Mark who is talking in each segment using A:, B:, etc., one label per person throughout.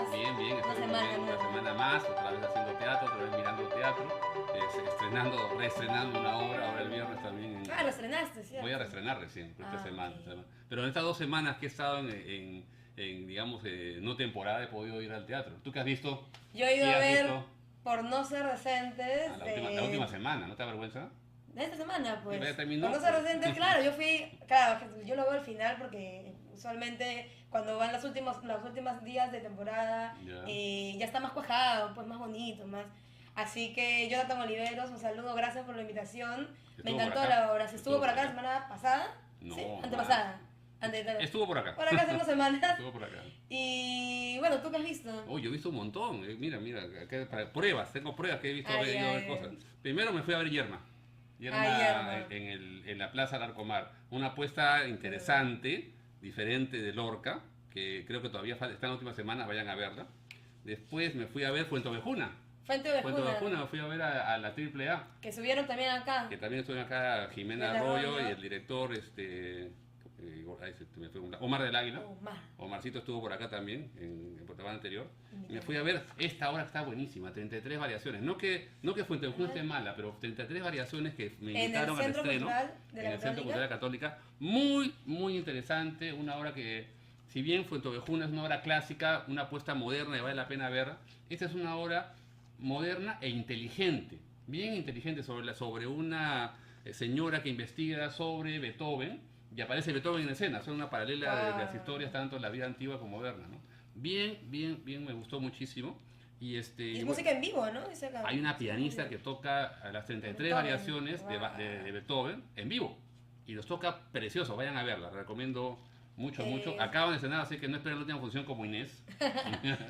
A: estás?
B: Bien, bien,
A: Una
B: estoy muy
A: semana,
B: bien,
A: ¿no?
B: una semana más, otra vez haciendo teatro, otra vez mirando teatro, reestrenando una obra, ahora el viernes también.
A: Ah, lo estrenaste, ¿cierto?
B: Voy a reestrenar recién, esta
A: Ah,
B: semana,
A: ok.
B: esta semana. Pero en estas 2 semanas que he estado digamos, no temporada, he podido ir al teatro. ¿Tú qué has visto?
A: Yo he ido
B: ¿Qué
A: a
B: has
A: ver,
B: visto?
A: por no ser decentes,
B: Ah, la última semana, ¿no te da vergüenza?
A: de esta semana, pues.
B: Ya terminó,
A: Por no ser
B: pues.
A: decentes, claro, yo fui, claro, yo lo veo al final porque usualmente cuando van los últimos días de temporada,
B: Ya.
A: ya está más cuajado, pues más bonito, más. Así que Jonathan Oliveros, un saludo, gracias por la invitación. Me
B: Estuvo por
A: encantó
B: acá.
A: la obra. ¿Se estuvo por acá la semana pasada?
B: No,
A: Sí,
B: no.
A: antepasada.
B: Estuvo por acá.
A: Por acá hace unas semanas.
B: Estuvo por acá.
A: Y bueno, ¿tú qué has visto?
B: Oh, yo he visto un montón. Mira, pruebas, tengo pruebas que he visto,
A: Ay,
B: he ido a ver
A: ay,
B: cosas.
A: ay.
B: Primero me fui a ver Yerma. Yerma,
A: Yerma.
B: en la Plaza Larcomar. Una apuesta interesante, diferente de Lorca, que creo que todavía está en la última semana, vayan a verla. Después me fui a ver Fuente Ovejuna.
A: Fuente de
B: Fuente
A: Juna,
B: Ovejuna, me fui a ver a la Triple A,
A: que subieron también acá.
B: que también estuvo acá Jimena
A: Jimena
B: Arroyo
A: Arroyo.
B: y el director, Omar del Águila.
A: Oh, ma.
B: Omarcito estuvo por acá también, en el programa anterior. Me fui a ver, esta obra está buenísima, 33 variaciones. No que Fuente Ovejuna esté mala, pero 33 variaciones que me
A: En el
B: invitaron al
A: Centro
B: estreno.
A: Cultural de la
B: En el Centro
A: Católica.
B: Cultural Católica. Muy, muy interesante, una obra que, si bien Fuente Ovejuna es una obra clásica, una apuesta moderna y vale la pena verla, esta es una obra moderna e inteligente, bien inteligente sobre una señora que investiga sobre Beethoven y aparece Beethoven en escena, son una paralela de las historias tanto en la vida antigua como moderna, ¿no? Bien, bien, bien, me gustó muchísimo. Y
A: Y es
B: bueno,
A: música en vivo, ¿no? Dice acá.
B: hay una pianista que toca a las 33
A: Beethoven.
B: variaciones de Beethoven en vivo y los toca precioso, vayan a verla, recomiendo mucho, mucho. Acaban de cenar, así que no esperen la última función como Inés.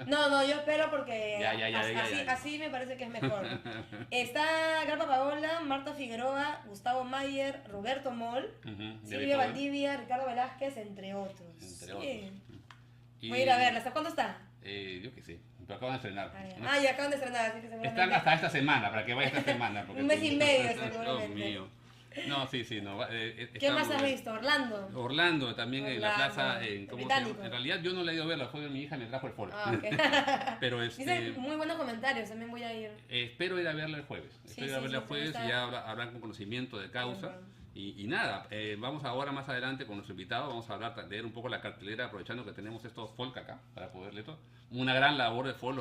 A: No, yo espero porque
B: Ya, ya.
A: así me parece que es mejor. Está Garpa Paola, Marta Figueroa, Gustavo Mayer, Roberto Moll,
B: Ujú, de
A: Silvia
B: Beethoven.
A: Valdivia, Ricardo Velázquez, entre otros.
B: Entre
A: Sí.
B: otros. Y,
A: Voy a ir a verla. ¿Hasta cuándo está?
B: Yo qué sé, pero acaban de estrenar. ¿no?
A: Ya acaban de estrenar, así que seguramente.
B: Están hasta esta semana, para que vaya esta semana. porque
A: Un mes y medio,
B: Dios
A: seguramente.
B: mío. No, sí, no.
A: ¿Qué
B: está
A: más
B: muy
A: has
B: bien.
A: visto? Orlando.
B: Orlando también en la
A: Orlando,
B: plaza.
A: el
B: ¿Cómo se
A: británico.
B: llama? En realidad yo no la he ido a ver, la fue mi hija y me trajo el folio.
A: Ah, ok.
B: Pero
A: Dicen muy buenos comentarios, también voy a ir.
B: espero ir a verla el jueves. Espero ir a
A: sí,
B: verla el
A: sí,
B: jueves
A: está.
B: y ya habrán con conocimiento de causa.
A: Bueno.
B: Y nada, vamos ahora más adelante con nuestro invitado, vamos a leer un poco la cartelera, aprovechando que tenemos estos folk acá, para poder leer todo. Una gran labor de folk,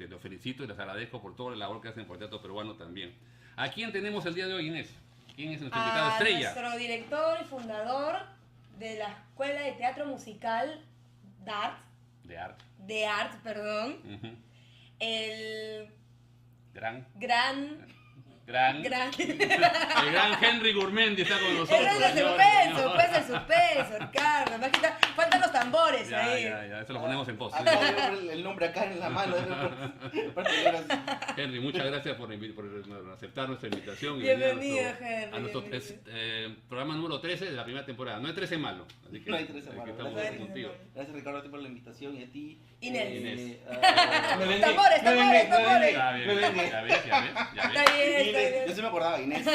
B: los felicito y les agradezco por toda la labor que hacen por el teatro peruano también. ¿A quién tenemos el día de hoy, Inés? ¿Quién es nuestro invitado estrella?
A: Nuestro director y fundador de la Escuela de Teatro Musical DART,
B: De arte.
A: de Art, perdón,
B: Ujú.
A: el
B: Gran.
A: gran,
B: El gran Henry Gourmendi está con nosotros.
A: ese es el
B: señores,
A: suspenso,
B: señores.
A: pues el suspenso, Ricardo, más que faltan los tambores
B: Ya,
A: ahí.
B: ya, eso lo ponemos en post.
C: Acabo de ver el nombre acá en la mano.
B: Henry, muchas gracias por aceptar nuestra invitación. Y
A: Bienvenido,
B: venir
A: Henry,
B: a nuestro
A: bienvenido.
B: programa número 13 de la primera temporada. No hay 13 malo. Así que,
C: No hay 13
B: aquí
C: malo,
B: estamos
C: gracias.
B: contigo.
C: Gracias, Ricardo, a ti por la invitación y a ti.
A: Inés.
B: Inés.
C: Me vengué,
A: Tambores,
C: me vengué,
A: tambores, tambores.
B: Ya ves,
C: me vengué.
B: ya ves.
A: Está bien, está
C: Inés, yo
A: bien.
C: sí me acordaba, Inés.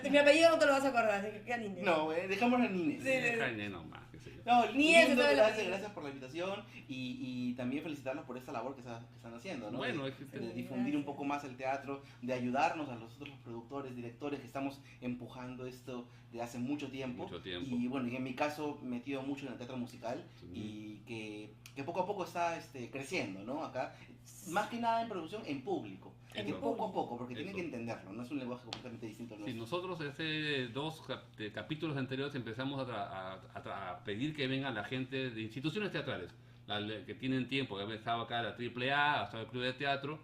A: De mi apellido no te lo vas a acordar, así que queda niño.
C: No, dejémoslo en Inés.
A: Sí.
B: Jaime nomás, qué sé yo.
C: No,
A: Ni eso
C: lindo,
A: sabe la
C: gracias,
A: vida.
C: gracias por la invitación y también felicitarlos por esta labor que están haciendo, ¿no?
B: Bueno,
C: de,
B: es que-
C: de difundir un poco más el teatro, de ayudarnos a nosotros los productores, directores que estamos empujando esto de hace mucho tiempo.
B: Mucho tiempo.
C: Y bueno, y en mi caso metido mucho en el teatro musical
B: Sí.
C: y que poco a poco está creciendo, ¿no? Acá, más que nada en producción, en público.
A: En
C: Que
A: público.
C: poco a poco, porque tienen
B: Eso.
C: que entenderlo, no es un lenguaje completamente distinto al
B: Sí,
C: nuestro.
B: nosotros hace dos capítulos anteriores empezamos a pedir que vengan la gente de instituciones teatrales, que tienen tiempo, que han estado acá la AAA, ha estado el Club de Teatro.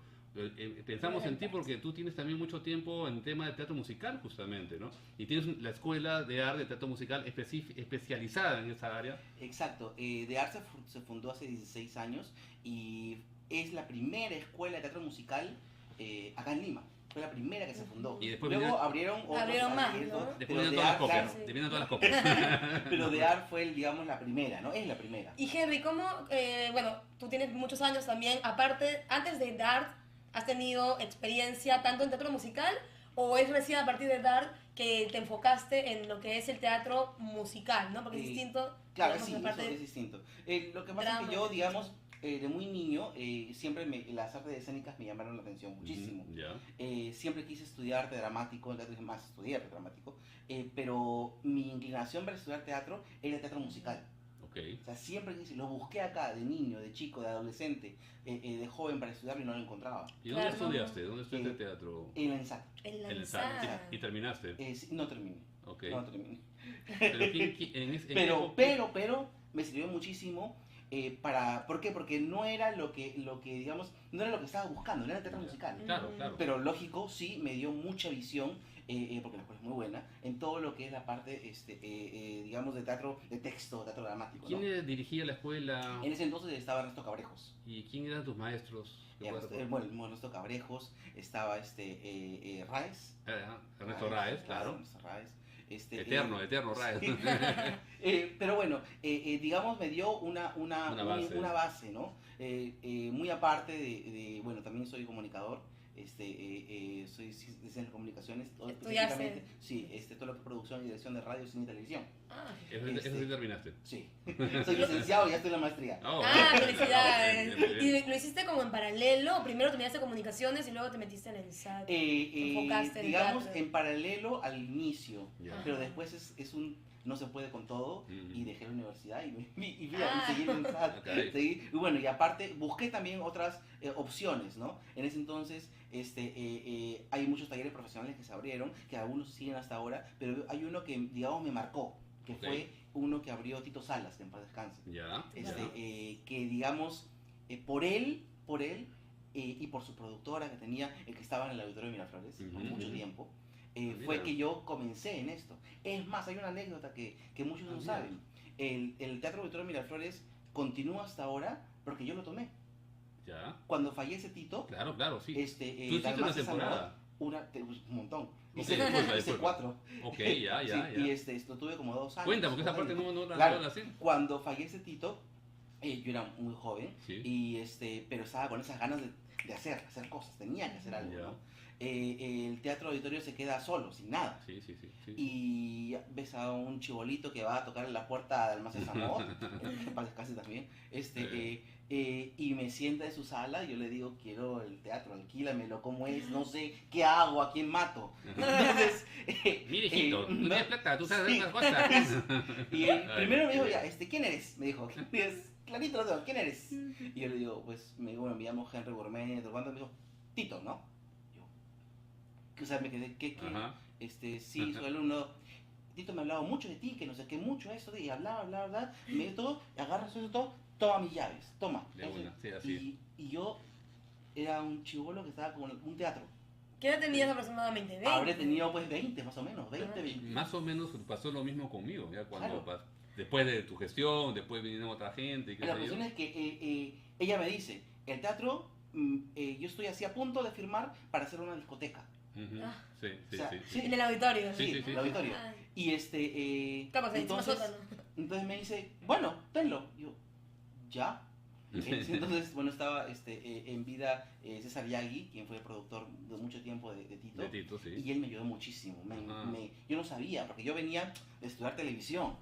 B: Pensamos en ti porque tú tienes también mucho tiempo en tema de teatro musical justamente, ¿no? Y tienes la escuela de arte de teatro musical especializada en esa área.
C: Exacto, de Arce se fundó hace 16 años y es la primera escuela de teatro musical acá en Lima. Fue la primera que se fundó.
B: Y después
C: Luego
B: vinieron-
C: abrieron otros
A: Abrieron más,
C: alrededor,
A: ¿no?
B: Después
C: pero
B: vienen
C: de
B: todas las
C: Ar-
B: copias,
C: claro,
B: después vienen todas las copias.
C: pero de Ar fue, digamos, la primera, ¿no? Es la primera.
A: Y Henry, ¿cómo, bueno, tú tienes muchos años también, aparte, antes de DART, has tenido experiencia tanto en teatro musical o es recién a partir de DART que te enfocaste en lo que es el teatro musical, ¿no? Porque es distinto.
C: Claro,
A: digamos,
C: sí,
A: la parte
C: eso es distinto. Lo que pasa es
A: drama,
C: que yo, digamos, De muy niño, siempre las artes escénicas me llamaron la atención muchísimo.
B: Ya.
C: Siempre quise estudiar arte dramático, en teatro más estudiar arte dramático, pero mi inclinación para estudiar teatro era el teatro musical.
B: Ok.
C: O sea, siempre quise, lo busqué acá, de niño, de chico, de adolescente, de joven para estudiarlo y no lo encontraba.
B: ¿Y dónde
A: Claro.
B: estudiaste? ¿Dónde estudiaste
C: Eh,
B: teatro?
C: En la ENSAC.
A: El
B: En el
A: lanzar.
B: ¿Y terminaste?
C: Sí, no terminé.
B: Ok.
C: No terminé.
B: Pero, en qué
C: Pero,
B: época-
C: pero, me sirvió muchísimo ¿por qué? Porque no era lo que, digamos, no era lo que estaba buscando, no era el teatro
B: Ya.
C: musical.
B: Claro, claro.
C: Pero lógico, sí, me dio mucha visión, porque la escuela es muy buena, en todo lo que es la parte, digamos, de teatro, de texto, teatro dramático, ¿no?
B: ¿Quién dirigía la escuela?
C: En ese entonces estaba Ernesto Cabrejos.
B: ¿Y quién eran tus maestros? ¿Qué puedes recordar?
C: Bueno, Ernesto Cabrejos, estaba Raes.
B: Ernesto Raez, claro.
C: Ernesto Raes.
B: Eterno Raez.
C: Sí. Pero bueno, digamos, me dio una base, ¿no? Muy aparte bueno, también soy comunicador, soy licenciado en comunicaciones,
A: ¿Estudiaste?
C: específicamente, sí, todo lo que es producción y dirección de radio, cine y televisión.
A: Ah,
B: Eso sí terminaste.
C: Sí, soy licenciado y ya estoy en la maestría.
B: Oh,
A: ah,
B: bien.
A: felicidades.
B: Bien, bien.
A: ¿Y lo hiciste como en paralelo? ¿Primero terminaste comunicaciones y luego te metiste en el SAT? Enfocaste en
C: Digamos,
A: teatro.
C: en paralelo al inicio,
B: Ya.
C: pero después no se puede con todo,
B: Ujú.
C: y dejé la universidad y
A: Ah.
C: seguí en el SAT.
B: Ok.
C: Y bueno, y aparte busqué también otras opciones, ¿no? En ese entonces hay muchos talleres profesionales que se abrieron, que algunos siguen hasta ahora, pero hay uno que, digamos, me marcó, que
B: Ok.
C: fue uno que abrió Tito Salas, que en paz descanse.
B: Ya.
C: Que digamos, por él, y por su productora que tenía, que estaba en el auditorio de Miraflores por
B: Ujú,
C: mucho
B: ujú.
C: tiempo,
B: Mira.
C: fue que yo comencé en esto. Es más, hay una anécdota que muchos no
B: Mira.
C: saben. El Teatro Auditorio de Miraflores continúa hasta ahora porque yo lo tomé.
B: Ya.
C: Cuando fallece Tito,
B: Claro, claro, sí. Tú hiciste una
C: Dalmacia
B: temporada.
C: Zamora, un montón.
B: Ok,
C: Hice
B: disculpa.
C: 4.
B: Ok, ya.
C: Y lo tuve como 2 años.
B: Cuenta, porque esa
C: 2
B: parte
C: años.
B: no la
C: Claro.
B: así.
C: Cuando fallece Tito, yo era muy joven,
B: Sí.
C: pero estaba con esas ganas de hacer cosas, tenía que hacer algo,
B: Ya.
C: ¿no? El teatro auditorio se queda solo, sin nada.
B: Sí.
C: Y ves a un chibolito que va a tocar en la puerta de Almacén Zamor, que pasa casi también, y me sienta en su sala y yo le digo, quiero el teatro, alquílamelo, ¿cómo es? No sé, ¿qué hago? ¿A quién mato? Entonces,
B: Mira, hijito, tú
C: no,
B: tienes plata, tú sabes
C: sí.
B: hacer las cosas.
C: y primero me dijo, ya, ¿quién eres? Me dijo, ¿quién eres? Clarito lo tengo, ¿quién eres? Y yo le digo, pues, me llamo Henry Gourmet, ¿cuánto? Me dijo, Tito, ¿no? Yo, o sea, me quedé, ¿qué?
B: Ajá.
C: Sí, soy alumno. Tito me hablaba mucho de ti, que no sé qué, mucho eso, y hablaba, me dio todo, agarra eso todo, toma mis llaves, toma.
B: De una, sí, así.
C: Y yo era un chivolo que estaba con un teatro.
A: ¿Qué edad tenías aproximadamente? 20.
C: Habré tenido pues 20 más o menos, 20,
A: Ah.
C: 20.
B: Más o menos pasó lo mismo conmigo, ya cuando
C: Claro.
B: después de tu gestión, después vinieron otra gente y qué
C: La
B: sé yo.
C: cuestión es que ella me dice, el teatro, yo estoy así a punto de firmar para hacer una discoteca.
B: Ujú.
A: Ah.
B: Sí.
C: O sea,
B: Sí.
A: En el auditorio.
B: Sí, sí.
C: el auditorio.
A: Ay.
C: Y
A: Claro, porque encima
C: entonces,
A: sótano.
C: entonces me dice, bueno, tenlo. Yo, ¿ya? Entonces, bueno, estaba en vida César Yagui, quien fue productor de mucho tiempo de Tito.
B: De Tito, sí.
C: Y él me ayudó muchísimo.
B: Ajá.
C: Yo no sabía, porque yo venía de estudiar televisión.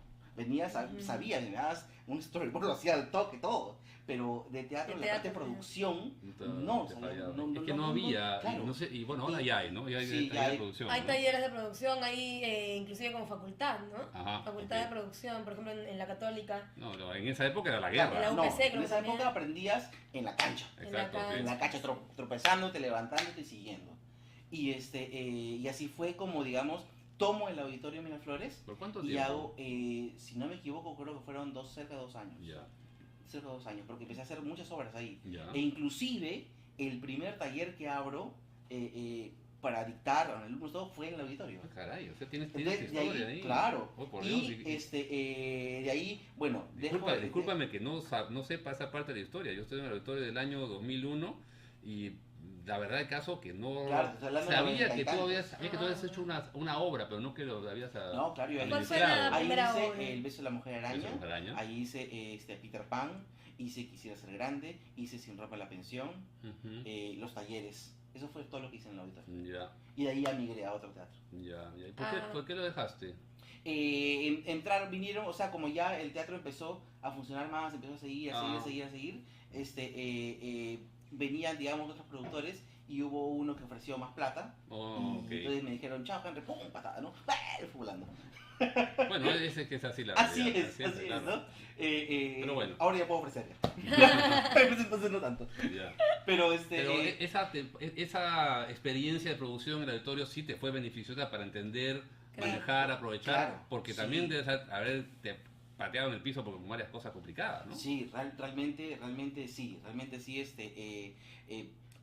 C: Sabía, me dabas un storyboard, lo hacía al toque, todo. Pero de teatro,
A: De
C: la parte de
A: teatro,
C: producción,
B: Puta,
C: no,
B: te
C: sabía,
B: fallaba. Es que no había,
C: claro.
B: y, no sé, y bueno, ahora ya hay, ¿no? Ya hay
C: Sí,
B: talleres
C: ya
B: de
C: hay.
B: producción.
A: Hay
B: ¿no?
A: talleres de producción, hay inclusive como facultad, ¿no?
B: Ajá,
A: Facultad
B: ok.
A: de producción, por ejemplo, en la Católica.
B: No, en esa época era la
C: Claro,
B: guerra.
A: La
C: no,
A: UPC creo
C: en
A: que
C: esa
A: también.
C: época aprendías en la cancha.
B: Exacto,
A: en la
B: sí.
C: En la cancha tropezándote, levantándote y siguiendo. Y así fue como, digamos, tomo el auditorio Miraflores
B: ¿Por cuánto
C: y
B: tiempo?
C: hago, si no me equivoco, creo que fueron cerca de 2 años.
B: Ya,
C: Cerca de 2 años, porque empecé a hacer muchas obras ahí.
B: ya.
C: E inclusive, el primer taller que abro para dictar a los alumnos todo fue en el auditorio.
B: Ah, caray, o sea, tienes
C: Entonces, de
B: historia
C: ahí,
B: ahí.
C: claro.
B: Oh, por Dios,
C: Y de ahí, bueno,
B: Discúlpame que no sepa esa parte de la historia. Yo estoy en el auditorio del año 2001 y la verdad el caso que no
C: Claro, te estoy hablando de
B: sabía
C: 90 y
B: que tú
C: tantos.
B: habías hecho una obra, pero no que lo habías
C: No, claro, yo ahí
A: ¿Cuál fue
B: administrado.
A: la
C: Ahí
A: primera
C: hice
A: obra?
C: El beso de la mujer araña,
B: Beso de la mujer araña.
C: ahí hice Peter Pan, hice Quisiera ser grande, hice Sin ropa en la pensión,
B: Ujú.
C: los talleres. Eso fue todo lo que hice en el auditorio.
B: Ya,
C: Y de ahí ya migré a otro teatro.
B: ya. ¿Y
A: Ah.
B: por qué lo dejaste?
C: Vinieron, o sea, como ya el teatro empezó a funcionar más, empezó a seguir,
B: Ah.
C: a seguir, venían, digamos, otros productores y hubo uno que ofreció más plata.
B: Oh, ok.
C: Entonces me dijeron, chao, Henry, pum, patada, ¿no? Fue volando.
B: Bueno, es que es así la
C: Así
B: realidad.
C: es,
B: claro.
C: ¿no?
B: Pero bueno.
C: Ahora ya puedo ofrecer ya. Pero entonces no tanto.
B: Ya.
C: Pero
B: Pero esa experiencia de producción en el auditorio sí te fue beneficiosa para entender,
A: Claro.
B: manejar, aprovechar,
C: Claro,
B: porque
C: sí.
B: también debes haberte pateado en el piso con varias cosas complicadas, ¿no?
C: Sí, realmente sí,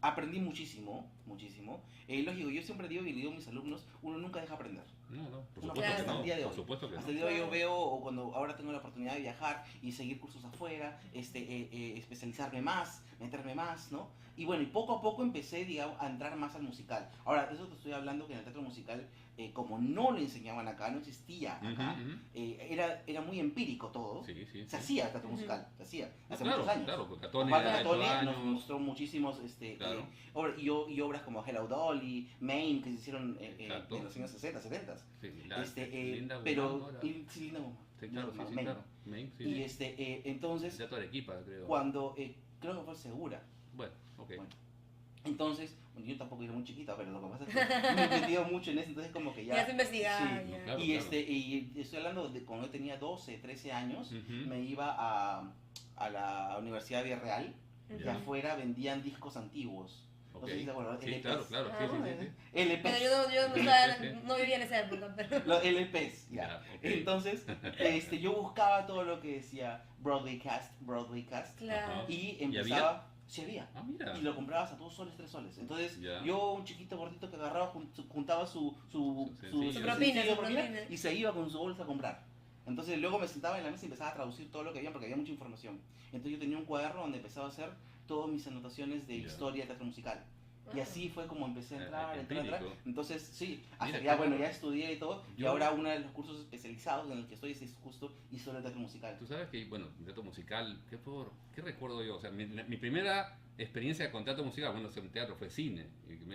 C: aprendí muchísimo, muchísimo. Lógico, yo siempre digo y le digo a mis alumnos, uno nunca deja aprender.
B: No, por
C: Uno
B: supuesto
A: Claro.
B: que
C: hasta
B: no.
C: el día de
B: Por
C: hoy.
B: supuesto que
C: Hasta
B: no.
C: el día de hoy yo
A: Claro.
C: veo, o cuando ahora tengo la oportunidad de viajar y seguir cursos afuera, especializarme más, meterme más, ¿no? Y bueno, y poco a poco empecé, digamos, a entrar más al musical. Ahora, eso te estoy hablando que en el teatro musical, como no lo enseñaban acá, no existía acá,
B: Ujú, ujú.
C: era muy empírico todo.
B: Sí, sí.
C: Se hacía el teatro
A: Ujú.
C: musical, se hacía,
B: Ah,
C: hace
B: claro,
C: muchos años.
B: claro, porque Catone
C: Juan
B: ha hecho
C: Catone nos
B: años.
C: mostró muchísimos
B: Claro.
C: y obras como Hello Dolly, Maine, que se hicieron
B: Exacto.
C: en los años 60, 70.
B: Sí, Linda
C: Pero
B: Guzmán, ¿no?
C: sí, Linda Guzmán.
B: Sí, claro, sí,
C: Maine.
B: claro. Main, sí,
C: Y
B: sí.
C: entonces,
B: Teatro Arequipa, creo.
C: cuando creo que fue Segura.
B: Bueno, ok.
C: Bueno, entonces, bueno, yo tampoco era muy chiquita, pero lo que pasa es que me he metido mucho en eso, entonces como que ya...
A: Ya se investigaba.
C: Sí,
A: Ya.
B: claro.
C: y estoy hablando de cuando yo tenía 12, 13 años,
B: Ujú.
C: me iba a la Universidad de Villarreal, y
B: Ya.
C: afuera vendían discos antiguos.
B: Ok.
C: No sé si se acuerdan,
B: Sí,
C: LPs.
B: claro, claro. Sí, sí, sí, sí.
C: LPs.
A: Pero yo no, estaba, no vivía en esa época, pero...
C: Los LPs, ya.
B: Ya, ok.
C: Entonces, yo buscaba todo lo que decía Broadway Cast,
A: Claro.
B: Ajá.
C: y
B: ¿Y
C: empezaba... Sí había.
B: Ah, mira.
C: Y lo comprabas a 2 soles, 3 soles. Entonces,
B: Ya.
C: yo, un chiquito gordito que agarraba, juntaba su
B: sencillo.
A: Su propina, su propina.
C: y se iba con su bolsa a comprar. Entonces, luego me sentaba en la mesa y empezaba a traducir todo lo que había, porque había mucha información. Entonces, yo tenía un cuaderno donde empezaba a hacer todas mis anotaciones de
B: Ya.
C: historia de teatro musical. Y así fue como empecé a entrar.
B: Empírico.
C: Entonces, sí, hasta
B: Mira,
C: que ya,
B: qué
C: bueno,
B: bueno.
C: ya estudié y todo. Y
B: Yo-
C: ahora uno de los cursos especializados en el que estoy es justo historia de teatro musical.
B: Tú sabes que, bueno, teatro musical, ¿qué recuerdo yo? O sea, mi primera experiencia con teatro musical, bueno, en teatro fue cine.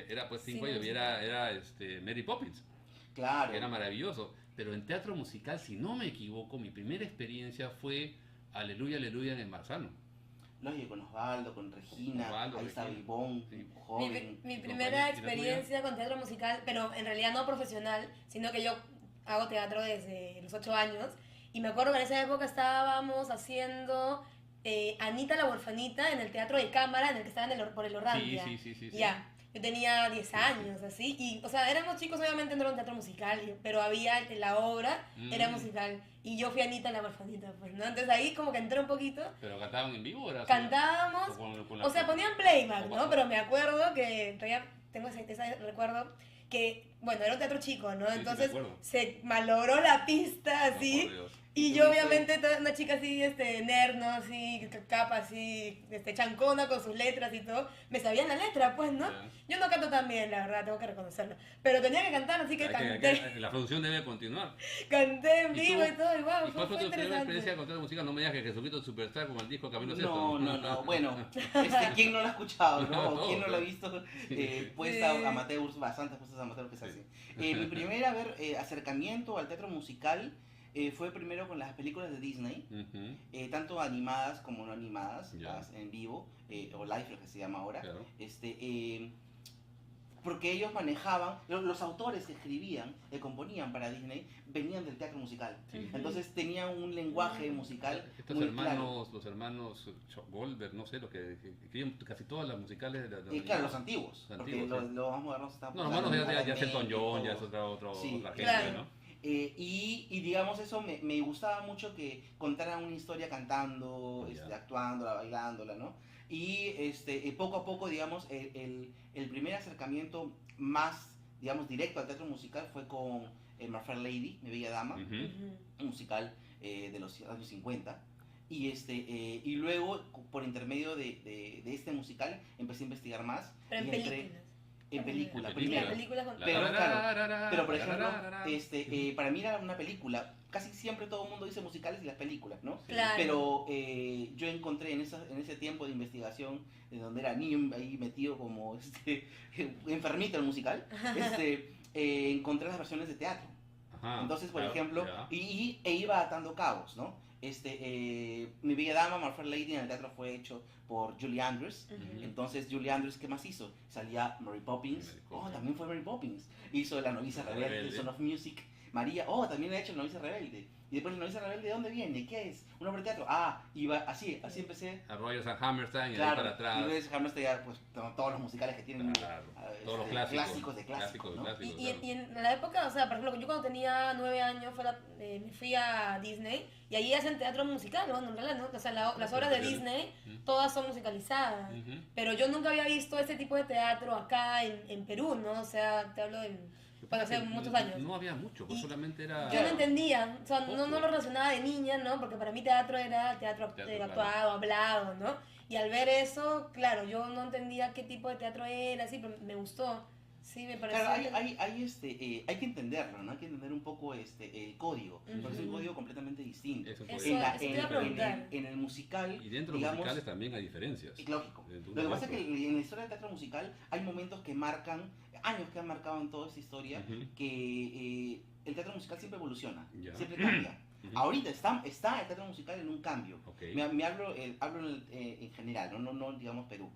B: Era pues 5
A: Cine
B: años y era Mary Poppins,
C: Claro.
B: que era maravilloso. Pero en teatro musical, si no me equivoco, mi primera experiencia fue Aleluya, Aleluya en el Marzano.
C: Lógico, con Osvaldo, con Regina,
B: Osvaldo,
C: ahí estaba
B: Regina.
C: Ivonne,
B: Sí.
C: joven.
A: Mi
B: ¿Tu
A: primera
B: compañía? ¿Y la
A: experiencia con teatro musical, pero en realidad no profesional, sino que yo hago teatro desde los 8 años. Y me acuerdo que en esa época estábamos haciendo Anita la huerfanita en el teatro de cámara en el que estaba por el
B: Sí,
A: Orrandia.
B: sí.
A: Ya, yo tenía 10 años, así, y, o sea, éramos chicos, obviamente no era un teatro musical, pero había, la obra era
B: Mm.
A: musical, y yo fui Anita la huerfanita, pues, ¿no? Entonces ahí como que entré un poquito,
B: ¿Pero cantaban en vivo o era así?
A: cantábamos,
B: Con la-
A: o sea, ponían playback,
B: o
A: ¿no?
B: bajo.
A: Pero me acuerdo que todavía tengo ese recuerdo que, bueno, era un teatro chico, ¿no?
B: Sí, sí, me
A: Entonces
B: acuerdo.
A: se malogró la pista
B: No,
A: así.
B: por Dios.
A: Y
C: ¿Y
A: yo
C: tú
A: obviamente, una chica así, nerd, ¿no? Así, capa así, chancona con sus letras y todo. Me sabían la letra, pues, ¿no?
B: Ya.
A: Yo no canto tan bien, la verdad, tengo que reconocerlo. Pero tenía que cantar, así que
B: La producción debe continuar.
A: canté en
B: ¿Y
A: vivo
B: tú?
A: y todo, y wow,
B: ¿Y cuál
A: fue
B: fue tu primera
A: interesante.
B: experiencia con teatro musical? No me digas que Jesucristo Superstar como el disco Camino
C: No. Bueno, ¿quién no lo ha escuchado, no?
B: No,
C: ¿O quién no lo ha
B: no.
C: visto?
B: Sí.
C: Puesta
A: Sí.
C: amateurs, bastantes puestas amateurs que se
B: Sí.
C: hacen. Mi primer acercamiento al teatro musical fue primero con las películas de Disney,
B: Ujú,
C: tanto animadas como no animadas,
B: Ya.
C: las en vivo, o live, lo que se llama ahora.
B: claro.
C: Porque ellos manejaban, los autores que escribían, que componían para Disney, venían del teatro musical.
B: Sí.
C: Entonces tenían un lenguaje musical
B: Estos
C: muy
B: hermanos, los hermanos Goldberg, no sé, los que escriben casi todas las musicales de
C: claro. Claro, los antiguos.
B: Los
C: porque
B: antiguos, sí.
C: los más modernos están...
B: No, los hermanos ya es Elton John, ya es otra
C: Sí,
B: gente,
A: claro.
B: ¿no?
C: Y digamos eso me gustaba mucho que contaran una historia cantando,
B: Ya.
C: actuándola, bailándola, ¿no? Y poco a poco, digamos, el primer acercamiento más, digamos, directo al teatro musical fue con My Fair Lady, Mi Bella Dama,
B: Ujú.
A: Ujú.
C: un musical de los años 50. Y luego, por intermedio de este musical, empecé a investigar más.
A: Pero en
C: y entré
A: películas.
C: en película.
B: En
C: primero.
A: La película con...
B: La-
C: Pero,
B: la-
C: claro,
B: la- la-
C: Pero por
B: la-
C: ejemplo,
B: la- la- la-
C: para mí era una película. Casi siempre todo el mundo dice musicales y las películas, ¿no?
A: Claro.
C: Pero yo encontré en ese tiempo de investigación, de donde era niño ahí metido como enfermito el musical, encontré las versiones de teatro.
B: Ajá,
C: Entonces, por
B: claro,
C: ejemplo,
B: ya.
C: e iba atando cabos, ¿no? Mi Bella Dama, My Fair Lady en el teatro fue hecho por Julie Andrews. Entonces Julie Andrews, ¿qué más hizo? Salía Mary Poppins.
B: Mary Poppins.
C: También fue Mary Poppins. Hizo La Novicia Rebelde, Son of Music. María, también ha hecho La Novicia Rebelde. Y después La Novicia Rebelde, ¿de dónde viene? ¿Qué es? ¿Una obra de teatro? Iba así empecé.
B: A Rogers and Hammerstein y de ahí
C: Claro,
B: para atrás.
C: y Rogers and Hammerstein ya, pues, todos los musicales que tienen.
B: Claro, todos los clásicos.
C: Clásicos, ¿no?
B: Clásicos,
A: Y,
B: claro.
A: y en la época, o sea, por ejemplo, yo cuando tenía 9 años me fui a Disney y ahí hacen teatro musical, bueno, en realidad, ¿no? O sea, las obras de Disney todas son musicalizadas. Pero yo nunca había visto ese tipo de teatro acá en Perú, ¿no? O sea, te hablo de... Bueno, hace muchos años.
B: No había mucho, pues
A: Y
B: solamente era...
A: Yo no entendía, o sea, no
B: Poco.
A: lo relacionaba de niña, ¿no? Porque para mí teatro era teatro
B: Teatro,
A: actuado, hablado, ¿no? Y al ver eso, claro, yo no entendía qué tipo de teatro era, sí, pero me gustó. Sí, me pareció...
C: Claro, hay que entenderlo, ¿no? Hay que entender un poco el código, porque es un código completamente distinto.
B: Es un
A: Eso,
B: código.
A: eso te iba a preguntar.
C: En el musical,
B: Y dentro de los
C: digamos,
B: musicales también hay diferencias.
C: lógico.
B: De uno
C: Lo que
B: a
C: pasa es
B: otro.
C: que en la historia del teatro musical hay momentos que marcan, años que han marcado en toda esta historia,
B: Ujú.
C: que el teatro musical siempre evoluciona,
B: Ya.
C: siempre cambia.
B: Ujú.
C: Ahorita está el teatro musical en un cambio.
B: Ok.
C: Hablo en general, no digamos Perú.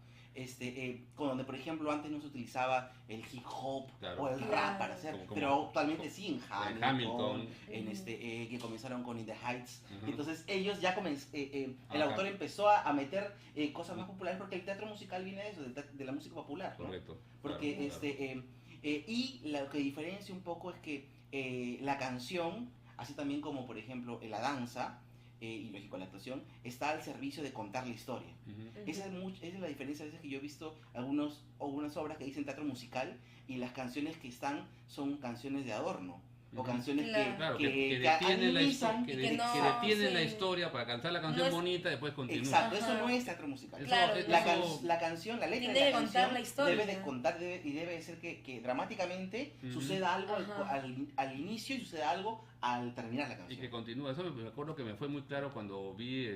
C: Donde por ejemplo antes no se utilizaba el hip hop
B: Claro.
C: o el
A: Claro.
C: rap para hacer,
B: Como-
C: pero actualmente sí en
B: En
C: Hamilton,
B: Hamilton.
C: que comenzaron con In the Heights.
B: Ujú.
C: Entonces ellos ya el
B: Ajá.
C: autor empezó a meter cosas más populares porque el teatro musical viene de eso, de la música popular, ¿no?
B: Correcto.
C: Porque
B: claro.
C: y lo que diferencia un poco es que la canción, así también como por ejemplo la danza y lógico la actuación, está al servicio de contar la historia.
B: Ujú.
C: Esa es la diferencia a veces que yo he visto algunas obras que dicen teatro musical y las canciones que están son canciones de adorno. O
B: Ujú.
C: canciones
A: Claro.
B: Claro,
C: que
B: que detienen la,
C: amenizan,
B: que
A: y
B: de-
A: que no,
B: que detienen la
A: sí.
B: historia para cantar la canción
A: No es-
B: bonita y después continúa.
C: Exacto, eso
A: Ajá.
C: no es teatro musical.
B: Eso-
A: Claro,
B: eso-
C: La canción, la letra
A: Tiene
C: de
A: que
C: la
A: contar
C: canción
A: la historia.
C: debe de contar y debe ser que dramáticamente
B: Ujú.
C: suceda algo
A: Ajá.
C: al inicio y suceda algo al terminar la
B: Y
C: canción.
B: que continúa. Eso me acuerdo que me fue muy claro cuando vi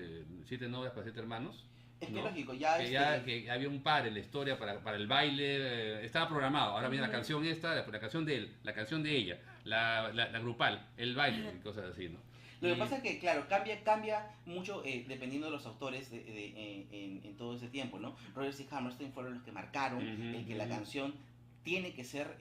B: 7 novias para 7 hermanos.
C: Es que
B: ¿no?
C: lógico, ya,
B: Que había un par en la historia para el baile, estaba programado. Ahora viene la
A: Ujú.
B: canción esta, la canción de él, la canción de ella, la grupal, el baile y cosas así, ¿no?
C: Lo que
B: Y-
C: pasa es que, claro, cambia mucho dependiendo de los autores en todo ese tiempo, ¿no? Rogers y Hammerstein fueron los que marcaron
B: Ujú,
C: el que la
B: ujú.
C: canción tiene que ser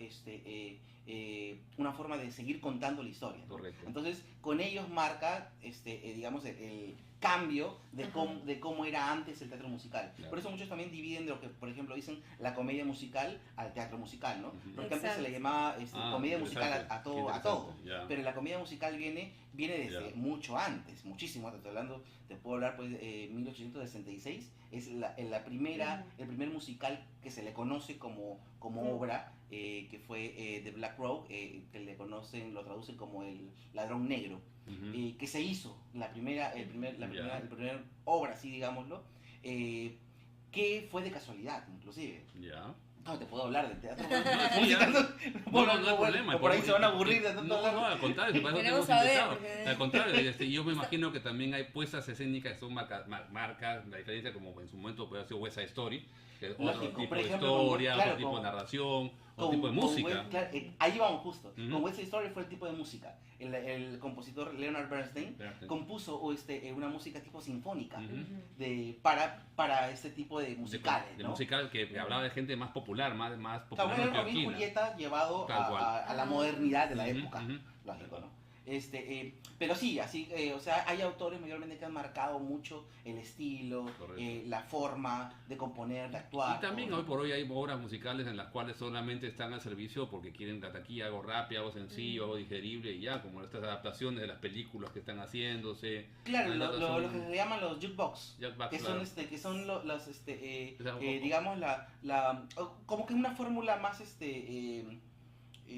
C: una forma de seguir contando la historia, ¿no?
B: Correcto.
C: Entonces, con ellos marca, digamos, el cambio
A: Ajá.
C: de cómo era antes el teatro musical.
B: Claro.
C: Por eso muchos también dividen de lo que, por ejemplo, dicen la comedia musical al teatro musical, ¿no?
B: Ujú.
C: Porque antes se le
A: Exacto.
C: llamaba
B: Ah,
C: comedia musical
B: interesante,
C: a
B: qué
C: todo,
B: interesante, ya.
C: pero la comedia musical viene desde
B: Ya.
C: mucho antes, muchísimo antes. Estoy hablando, te puedo hablar pues 1866, es el primer musical que se le conoce como obra, que fue The Black Robe, que lo traducen como el ladrón negro,
B: Ujú.
C: que se hizo la primera
B: Ya.
C: obra, así digámoslo, que fue de casualidad, inclusive.
B: Ya.
C: No, te puedo hablar del teatro.
B: Sí, ya.
C: musical,
B: No, no hay problema.
C: Por ahí se van a aburrir de tanto
B: No,
C: hablar.
B: no, al contrario, si para eso
A: Queremos
B: te hemos
A: saber,
B: invitado.
A: porque-
B: Al contrario, yo me imagino que también hay puestas escénicas que son marcas, la diferencia como en su momento puede haber sido West Side Story, que es otro
C: Lógico,
B: tipo
C: por
B: de
C: ejemplo,
B: historia,
C: claro,
B: otro tipo de
C: con-
B: narración, otro tipo de música.
C: Ahí vamos justo.
B: Ujú.
C: Con West Side Story fue el tipo de música. El compositor Leonard Bernstein
B: Espérate.
C: compuso una música tipo sinfónica
B: Ujú.
C: para este tipo de musicales,
B: de
C: ¿no?
B: musical que hablaba de gente más popular, más
C: O sea,
B: popular
C: bueno, Romeo y
B: neoyorquina.
C: Julieta llevado
B: Tal cual.
C: a la modernidad de la
B: Ujú,
C: época,
B: ujú.
C: lógico, ¿no? Pero sí, así, o sea, hay autores mayormente que han marcado mucho el estilo,
B: Correcto.
C: la forma de componer, de actuar.
B: Y también
C: todo,
B: hoy
C: ¿no?
B: por hoy hay obras musicales en las cuales solamente están al servicio porque quieren la taquilla, algo rápido, algo sencillo, algo digerible y ya, como estas adaptaciones de las películas que están haciéndose.
C: Claro,
B: Hay
C: lo
B: adaptación-
C: que se le llaman los jukebox,
B: Jukebox,
C: que
B: claro.
C: son los,
B: O sea,
C: digamos, como que una fórmula más,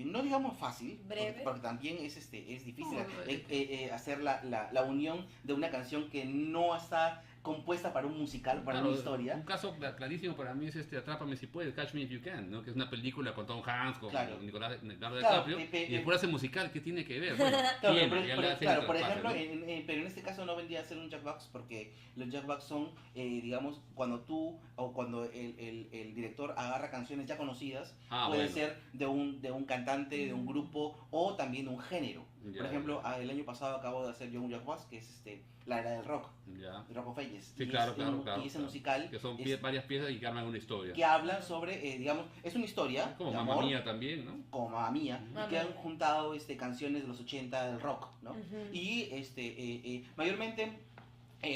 C: no digamos fácil,
A: Breve.
C: porque también es difícil
B: No,
C: hacer la unión de una canción que no está compuesta para un musical, para
B: Claro,
C: una historia.
B: Un caso clarísimo para mí es Atrápame si puedes, Catch Me If You Can, ¿no? Que es una película con Tom Hanks, con
C: Claro.
B: Leonardo
C: Claro,
B: DiCaprio, y después hace musical, ¿qué tiene que ver? Bueno,
C: Claro,
B: tiene,
C: pero,
B: ya
C: pero-
B: le hacen
C: claro,
B: el
C: por
B: traspaso,
C: ejemplo,
B: ¿no?
C: pero en este caso no vendría a ser un jukebox porque los jukebox son, digamos, cuando el director agarra canciones ya conocidas,
B: Ah,
C: puede
B: bueno.
C: ser de un cantante, de un grupo o también de un género.
B: Ya,
C: Por ejemplo,
B: ya.
C: el año pasado acabo de hacer yo un Jaguars, que es la era del rock,
B: Ya.
C: el Rock of Ages.
B: Sí,
C: Y
B: claro,
C: es
B: claro,
C: un-
B: claro.
C: Y ese
B: claro.
C: musical
B: Que son
C: es-
B: varias piezas y que arman una historia.
C: que hablan sobre, digamos, es una historia
B: Como
C: de
B: Mamma
C: amor,
B: Mía también, ¿no?
C: como Mamma Mía,
A: Mamma
C: y que han
A: Mía.
C: juntado canciones de los 80 del rock, ¿no?
A: Ujú.
C: Y mayormente,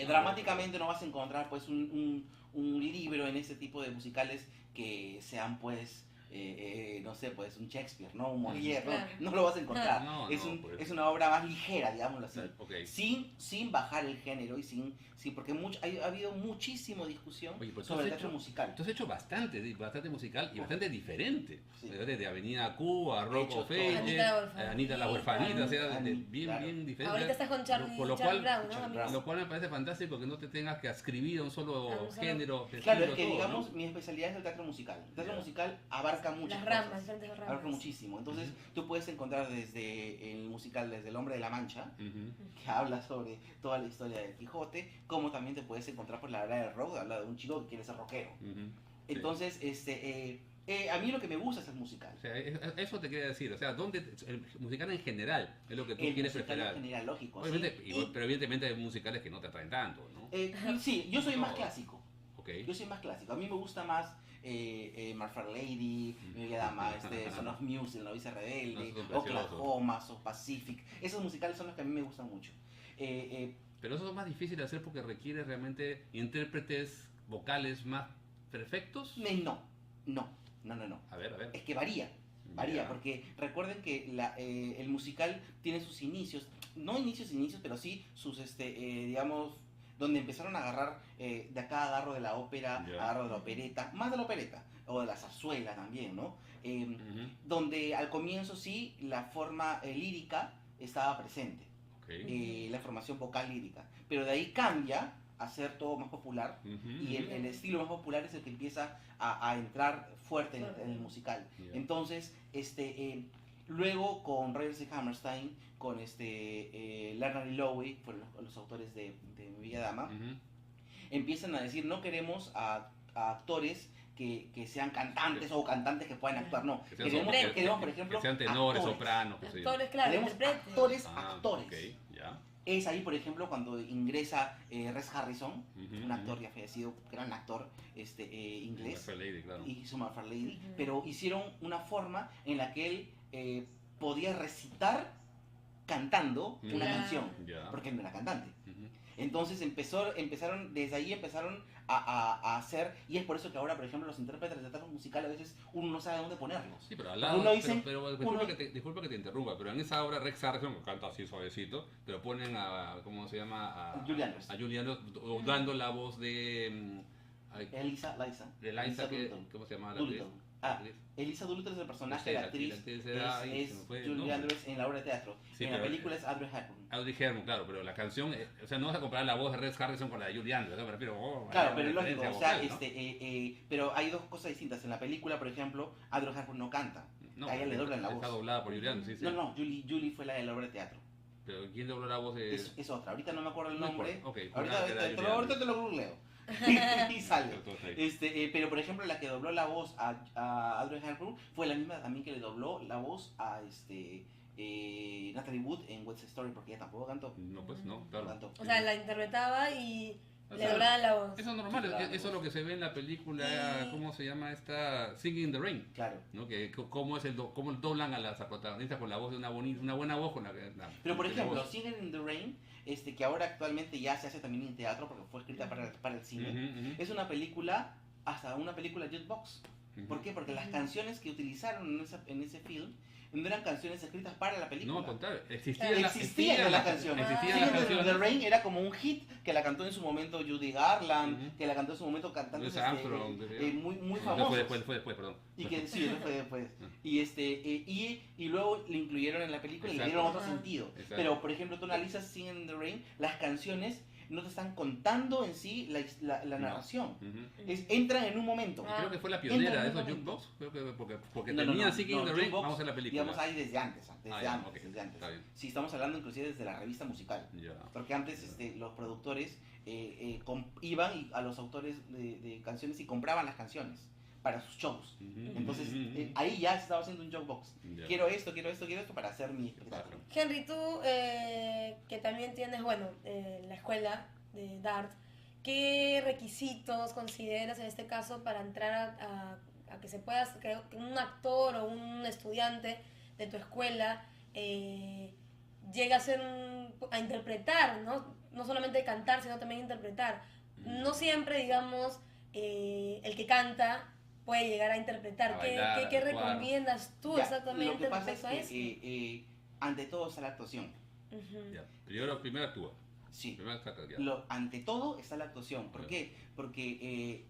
C: dramáticamente no vas a encontrar pues un libro en ese tipo de musicales que sean pues, no sé, pues un Shakespeare, ¿no? Un Molière, ¿no?
A: Claro.
C: No lo vas a encontrar.
B: No,
C: es,
B: no,
C: un-
B: pues.
C: es una obra más ligera, digámoslo así.
B: Ok.
C: Sin bajar el género y porque ha habido muchísima discusión
B: Oye, pues tú
C: sobre
B: has
C: el teatro
B: hecho-
C: musical.
B: Tú has hecho bastante musical y bastante diferente.
C: Sí.
B: Desde Avenida Q a
C: He
B: Rock
C: hecho
B: of
C: todo.
B: Ages,
A: Anita la Orfanita.
B: Anita la Huerfanita, o sea,
C: Ani,
B: bien,
C: claro.
B: bien diferente.
A: Ahorita estás con Charlie,
B: Por lo
A: Charlie
B: cual-
A: Brown, ¿no?
C: Charlie
A: Amigos.
C: Brown.
B: Lo cual me parece fantástico que no te tengas que ascribir a un solo
A: A un solo-
B: género.
C: Claro,
B: estilo,
C: es que
B: todo,
C: digamos,
B: ¿no?
C: mi especialidad es el teatro musical. El teatro
B: Ya.
C: musical abarca muchas
A: Las ramas,
C: cosas.
A: diferentes ramas.
C: Abarca muchísimo. Entonces, tú puedes encontrar desde el musical, desde El Hombre de la Mancha,
B: Ujú.
C: que habla sobre toda la historia del Quijote, como también te puedes encontrar por la era del rock, habla de un chico que quiere ser rockero.
B: Ujú.
C: Entonces, a mí lo que me gusta es el musical.
B: O sea, eso te quería decir, o sea, el musical en general es lo que tú
C: El
B: quieres
C: musical
B: preferir.
C: en general, lógico.
B: Obviamente,
C: ¿sí?
B: pero evidentemente hay musicales que no te atraen tanto, ¿no?
C: Sí, yo soy más
B: No.
C: clásico.
B: Ok.
C: Yo soy más clásico. A mí me gusta más My Fair Lady, Mi Bella Dama, Son of Muse, El Novicia
B: No,
C: Rebelde,
B: esos son preciosos.
C: Oklahoma, South Pacific. Esos musicales son los que a mí me gustan mucho.
B: Pero eso es más difícil de hacer porque requiere realmente intérpretes vocales más perfectos.
C: No.
B: A ver.
C: Es que varía,
B: Ya.
C: porque recuerden que el musical tiene sus inicios, no inicios, pero sí sus, digamos, donde empezaron a agarrar, de acá agarro de la ópera,
B: Ya.
C: agarro de la opereta, más de la opereta, o de la zarzuela también, ¿no?
B: Ujú.
C: Donde al comienzo sí la forma lírica estaba presente,
B: Ok.
C: la formación vocal lírica, pero de ahí cambia a ser todo más popular.
B: Ujú.
C: Y el estilo más popular es el que empieza a entrar fuerte en el musical.
B: Ya.
C: Entonces, luego con Rogers y Hammerstein, con Lerner y Loewe, fueron los autores de Mi Bella Dama,
B: Ujú.
C: empiezan a decir, no queremos a actores que sean cantantes o cantantes que puedan actuar, no.
B: Que sean
C: Queremos, por ejemplo,
B: que sean tenores,
C: actores.
B: sopranos, qué sé yo.
A: Actores, claro,
C: Queremos
A: intérpretes.
C: actores.
B: Ok, ya.
C: Es ahí, por ejemplo, cuando ingresa Rex Harrison,
B: Ujú,
C: un actor
B: ujú.
C: ya fallecido, gran actor inglés,
B: My Fair Lady, claro.
C: y hizo My Fair Lady,
A: Ujú.
C: pero hicieron una forma en la que él podía recitar cantando una
A: Claro.
C: canción,
B: Ya.
C: porque él no era cantante.
B: Ujú.
C: Entonces desde ahí empezaron a hacer, y es por eso que ahora, por ejemplo, los intérpretes de teatro musical a veces uno no sabe dónde ponerlos.
B: Sí, pero al lado,
C: Uno dice-
B: disculpa que te interrumpa, pero en esa obra Rex Harrison que canta así suavecito, pero ponen a, ¿cómo se llama?
C: Julie Andrews.
B: A Julie Andrews, dando la voz de
C: Elisa
B: Doolittle. ¿Cómo se llama la actriz?
C: Doolittle. Elisa Doolittle es el personaje,
B: No sé,
C: la
B: la
C: actriz
B: actriz era- ay,
C: es
B: se me fue el
C: Julie
B: nombre.
C: Andrews en la obra de teatro.
B: Sí,
C: en la
B: pero-
C: película es Audrey Hepburn.
B: Audrey Hepburn, claro, pero la canción, o sea, no vas a comparar la voz de Rex Harrison con la de Julie Andrews, ¿no? Me refiero,
C: Claro,
B: hay
C: pero es
B: una
C: lógico,
B: diferencia
C: o sea,
B: vocal, ¿no?
C: pero hay dos cosas distintas. En la película, por ejemplo, Audrey Hepburn no canta.
B: No,
C: a ella le doblan la
B: está
C: voz.
B: doblada por Julie Andrews, sí, sí.
C: No, Julie fue la de la obra de teatro.
B: Pero ¿quién dobló la voz de...?
C: Es otra. Ahorita no me acuerdo el
B: No
C: nombre.
B: importa, ok,
C: Ahorita,
B: que era
C: ahorita
B: Julie
C: ahorita
B: Andrews.
C: te lo googleo. Y sale.
B: Entonces, ahí.
C: Pero por ejemplo, la que dobló la voz a Audrey Hepburn fue la misma también que le dobló la voz a Natalie Wood en West Side Story, porque ella tampoco cantó.
B: No, pues no,
C: No
B: claro.
C: cantó.
A: O sea, la interpretaba y
B: O
A: le
B: sea,
A: doblaban la voz.
B: Eso es normal,
C: Sí, claro.
B: eso es lo que se ve en la película,
A: Y-
B: ¿cómo se llama esta? Singing in the Rain,
C: Claro.
B: ¿no? Que cómo cómo doblan a las protagonistas con la voz de una buena voz con
C: Pero por
B: la
C: ejemplo,
B: voz.
C: Singing in the Rain, que ahora actualmente ya se hace también en teatro porque fue escrita para el cine,
B: Ujú, ujú,
C: es una película, hasta una película jukebox.
B: ujú.
C: ¿Por qué? Porque las
A: Ujú.
C: canciones que utilizaron en ese film no eran canciones escritas para la película.
B: No, al contrario,
C: Existían las
B: existían
C: canciones.
B: Existían
C: Singing
B: las
C: in the
B: canciones.
C: Rain era como un hit que la cantó en su momento Judy Garland,
B: Ujú.
C: que la cantó en su momento cantantes
B: Louis Armstrong,
C: muy
B: No,
C: famosos.
B: fue después, perdón.
C: Y que sí, eso fue después. Y luego le incluyeron en la película y le
B: Exacto.
C: dieron otro
A: Ajá.
C: sentido.
B: Exacto.
C: Pero, por ejemplo, tú analizas Singing in the Rain, las canciones no te están contando en sí la
B: No.
C: narración.
B: Ujú.
C: Entran en un momento.
A: Ah.
B: Creo que fue la pionera
C: Entra
B: de
C: en un
B: esos
C: momento.
B: jukebox, creo que porque
C: No, no,
B: tenían
C: no,
B: Singing in
C: no,
B: the Rain,
C: jukebox,
B: vamos a hacer la película.
C: Digamos, hay desde antes.
B: Ya, ok,
C: Desde antes.
B: está bien.
C: Sí, estamos hablando inclusive desde la revista musical.
B: Ya.
C: Porque antes los productores iban a los autores de canciones y compraban las canciones para sus shows.
B: Ujú,
C: Entonces,
B: ujú, ujú.
C: ahí ya estaba haciendo un jukebox.
B: Ya.
C: Quiero esto, quiero esto, quiero esto para hacer mi espectáculo.
A: Henry, tú que también tienes, bueno, la escuela de Dart, ¿qué requisitos consideras en este caso para entrar a que se pueda, que un actor o un estudiante de tu escuela llegue a ser a interpretar, ¿no? No solamente cantar, sino también interpretar? No siempre, digamos, el que canta puede llegar a interpretar.
B: A
A: ¿Qué,
B: bailar,
A: qué
B: a actuar.
A: recomiendas tú
C: Ya,
A: exactamente
C: lo que pasa es
A: respecto a eso?
C: que ante todo está la actuación.
A: Ujú.
B: Ya. Primero actúa.
C: Sí.
B: Primero saca ya.
C: Ante todo está la actuación. ¿Por
B: Ya.
C: qué? Porque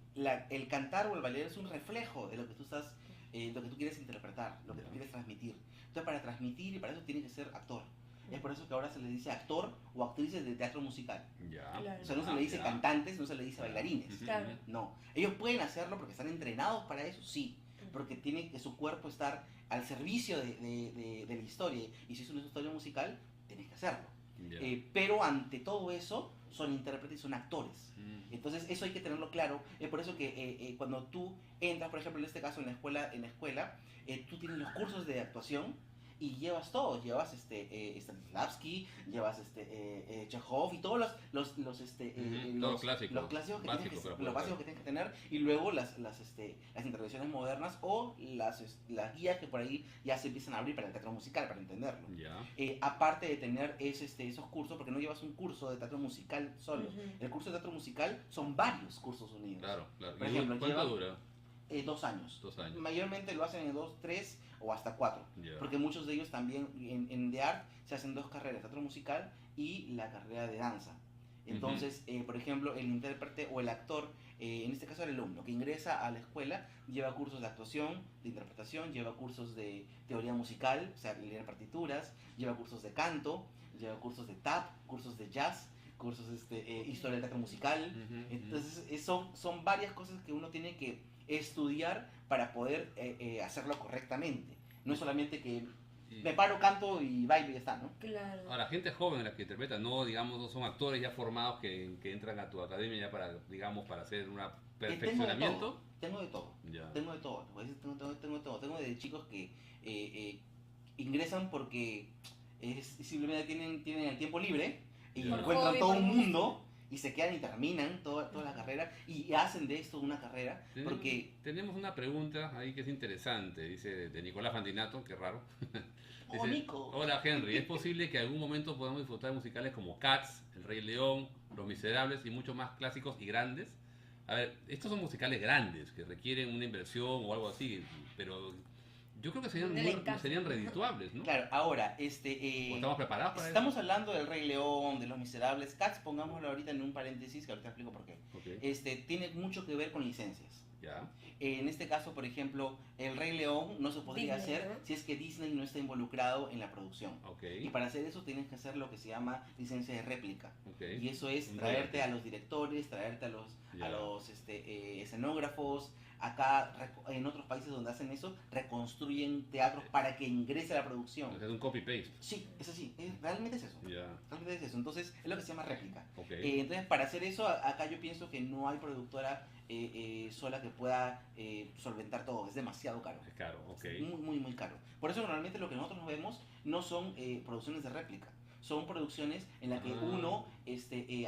C: el cantar o el bailar es un reflejo de lo que tú estás, lo que tú quieres interpretar, lo que tú
B: Ya.
C: quieres transmitir. Entonces, para transmitir y para eso tienes que ser actor. Es por eso que ahora se le dice actor o actrices de teatro musical.
B: Ya.
A: Claro.
C: O sea, no se le dice
B: Ya.
C: cantantes, no se le dice bailarines.
B: Ujú,
A: Claro.
B: ujú.
C: No. Ellos pueden hacerlo porque están entrenados para eso, sí. Porque tiene que su cuerpo estar al servicio de la historia. Y si es una historia musical, tienes que hacerlo.
B: Ya.
C: Pero ante todo eso, son intérpretes y son actores.
B: Mm.
C: Entonces eso hay que tenerlo claro. Es por eso que cuando tú entras, por ejemplo, en este caso en la escuela, tú tienes los cursos de actuación y llevas todo. Llevas Stanislavski, llevas Chekhov y todos los
B: Todo clásico,
C: los clásicos que
B: básico,
C: tienes
B: pero
C: que,
B: puede
C: los básicos que tienes que tener, y luego las intervenciones modernas o las guías que por ahí ya se empiezan a abrir para el teatro musical, para entenderlo.
B: Ya.
C: Aparte de tener esos cursos, porque no llevas un curso de teatro musical solo.
A: Ujú.
C: El curso de teatro musical son varios cursos unidos.
B: Claro, claro.
C: Por
B: ¿Y
C: ejemplo,
B: cuánto
C: lleva-
B: dura?
C: 2 años.
B: 2 años.
C: Mayormente lo hacen en 2, 3 o hasta 4.
B: Ya.
C: Porque muchos de ellos también en The Art se hacen 2 carreras, teatro musical y la carrera de danza. Entonces, por ejemplo, el intérprete o el actor, en este caso el alumno, que ingresa a la escuela, lleva cursos de actuación, de interpretación, lleva cursos de teoría musical, o sea, leer partituras, lleva cursos de canto, lleva cursos de tap, cursos de jazz, cursos historia del teatro musical.
B: Ujú, ujú.
C: Entonces, son varias cosas que uno tiene que estudiar para poder hacerlo correctamente. No es solamente que
B: Y-
C: me paro, canto y bailo y ya está, ¿no?
A: Claro.
B: Ahora, gente joven la que interpreta, no, digamos, no son actores ya formados que entran a tu academia ya para, digamos, para hacer un perfeccionamiento.
C: Tengo de todo.
B: Ya.
C: Tengo de todo. Tengo de todo. Tengo de chicos que ingresan porque simplemente tienen el tiempo libre y
B: Ya.
C: encuentran
A: Hobby,
C: todo
A: por
C: un
A: gusto.
C: mundo y se quedan y terminan toda la carrera y hacen de esto una carrera porque...
B: Tenemos una pregunta ahí que es interesante, dice de Nicolás Fantinato, qué raro.
C: ¡Oh,
B: Dice,
C: Nico!
B: hola Henry, ¿es posible que algún momento podamos disfrutar de musicales como Cats, El Rey León, Los Miserables y muchos más clásicos y grandes? A ver, estos son musicales grandes que requieren una inversión o algo así, pero yo creo que serían redituables, ¿no?
C: Claro, ahora,
B: ¿O estamos preparados para
C: estamos hablando del Rey León, de Los Miserables. Cats, pongámoslo ahorita en un paréntesis, que ahorita explico por qué.
B: eso? Ok,
C: Tiene mucho que ver con licencias.
B: ya.
C: En este caso, por ejemplo, El Rey León no se podría
A: Disney,
C: hacer
A: ¿no?
C: si es que Disney no está involucrado en la producción.
B: Ok,
C: Y para hacer eso tienes que hacer lo que se llama licencia de réplica.
B: ok.
C: Y eso es
B: Un
C: traerte
B: royalty.
C: a los directores, traerte a los
B: Ya.
C: escenógrafos. Acá, en otros países donde hacen eso, reconstruyen teatros para que ingrese a la producción.
B: O sea, es un copy-paste.
C: Sí, es así, realmente es eso.
B: Ya,
C: Realmente es eso. Entonces, es lo que se llama réplica.
B: ok.
C: Entonces, para hacer eso, acá yo pienso que no hay productora sola que pueda solventar todo. Es demasiado caro.
B: Es caro, ok.
C: Es muy, muy, muy caro. Por eso, normalmente lo que nosotros vemos no son producciones de réplica. Son producciones en las que
B: Ah.
C: uno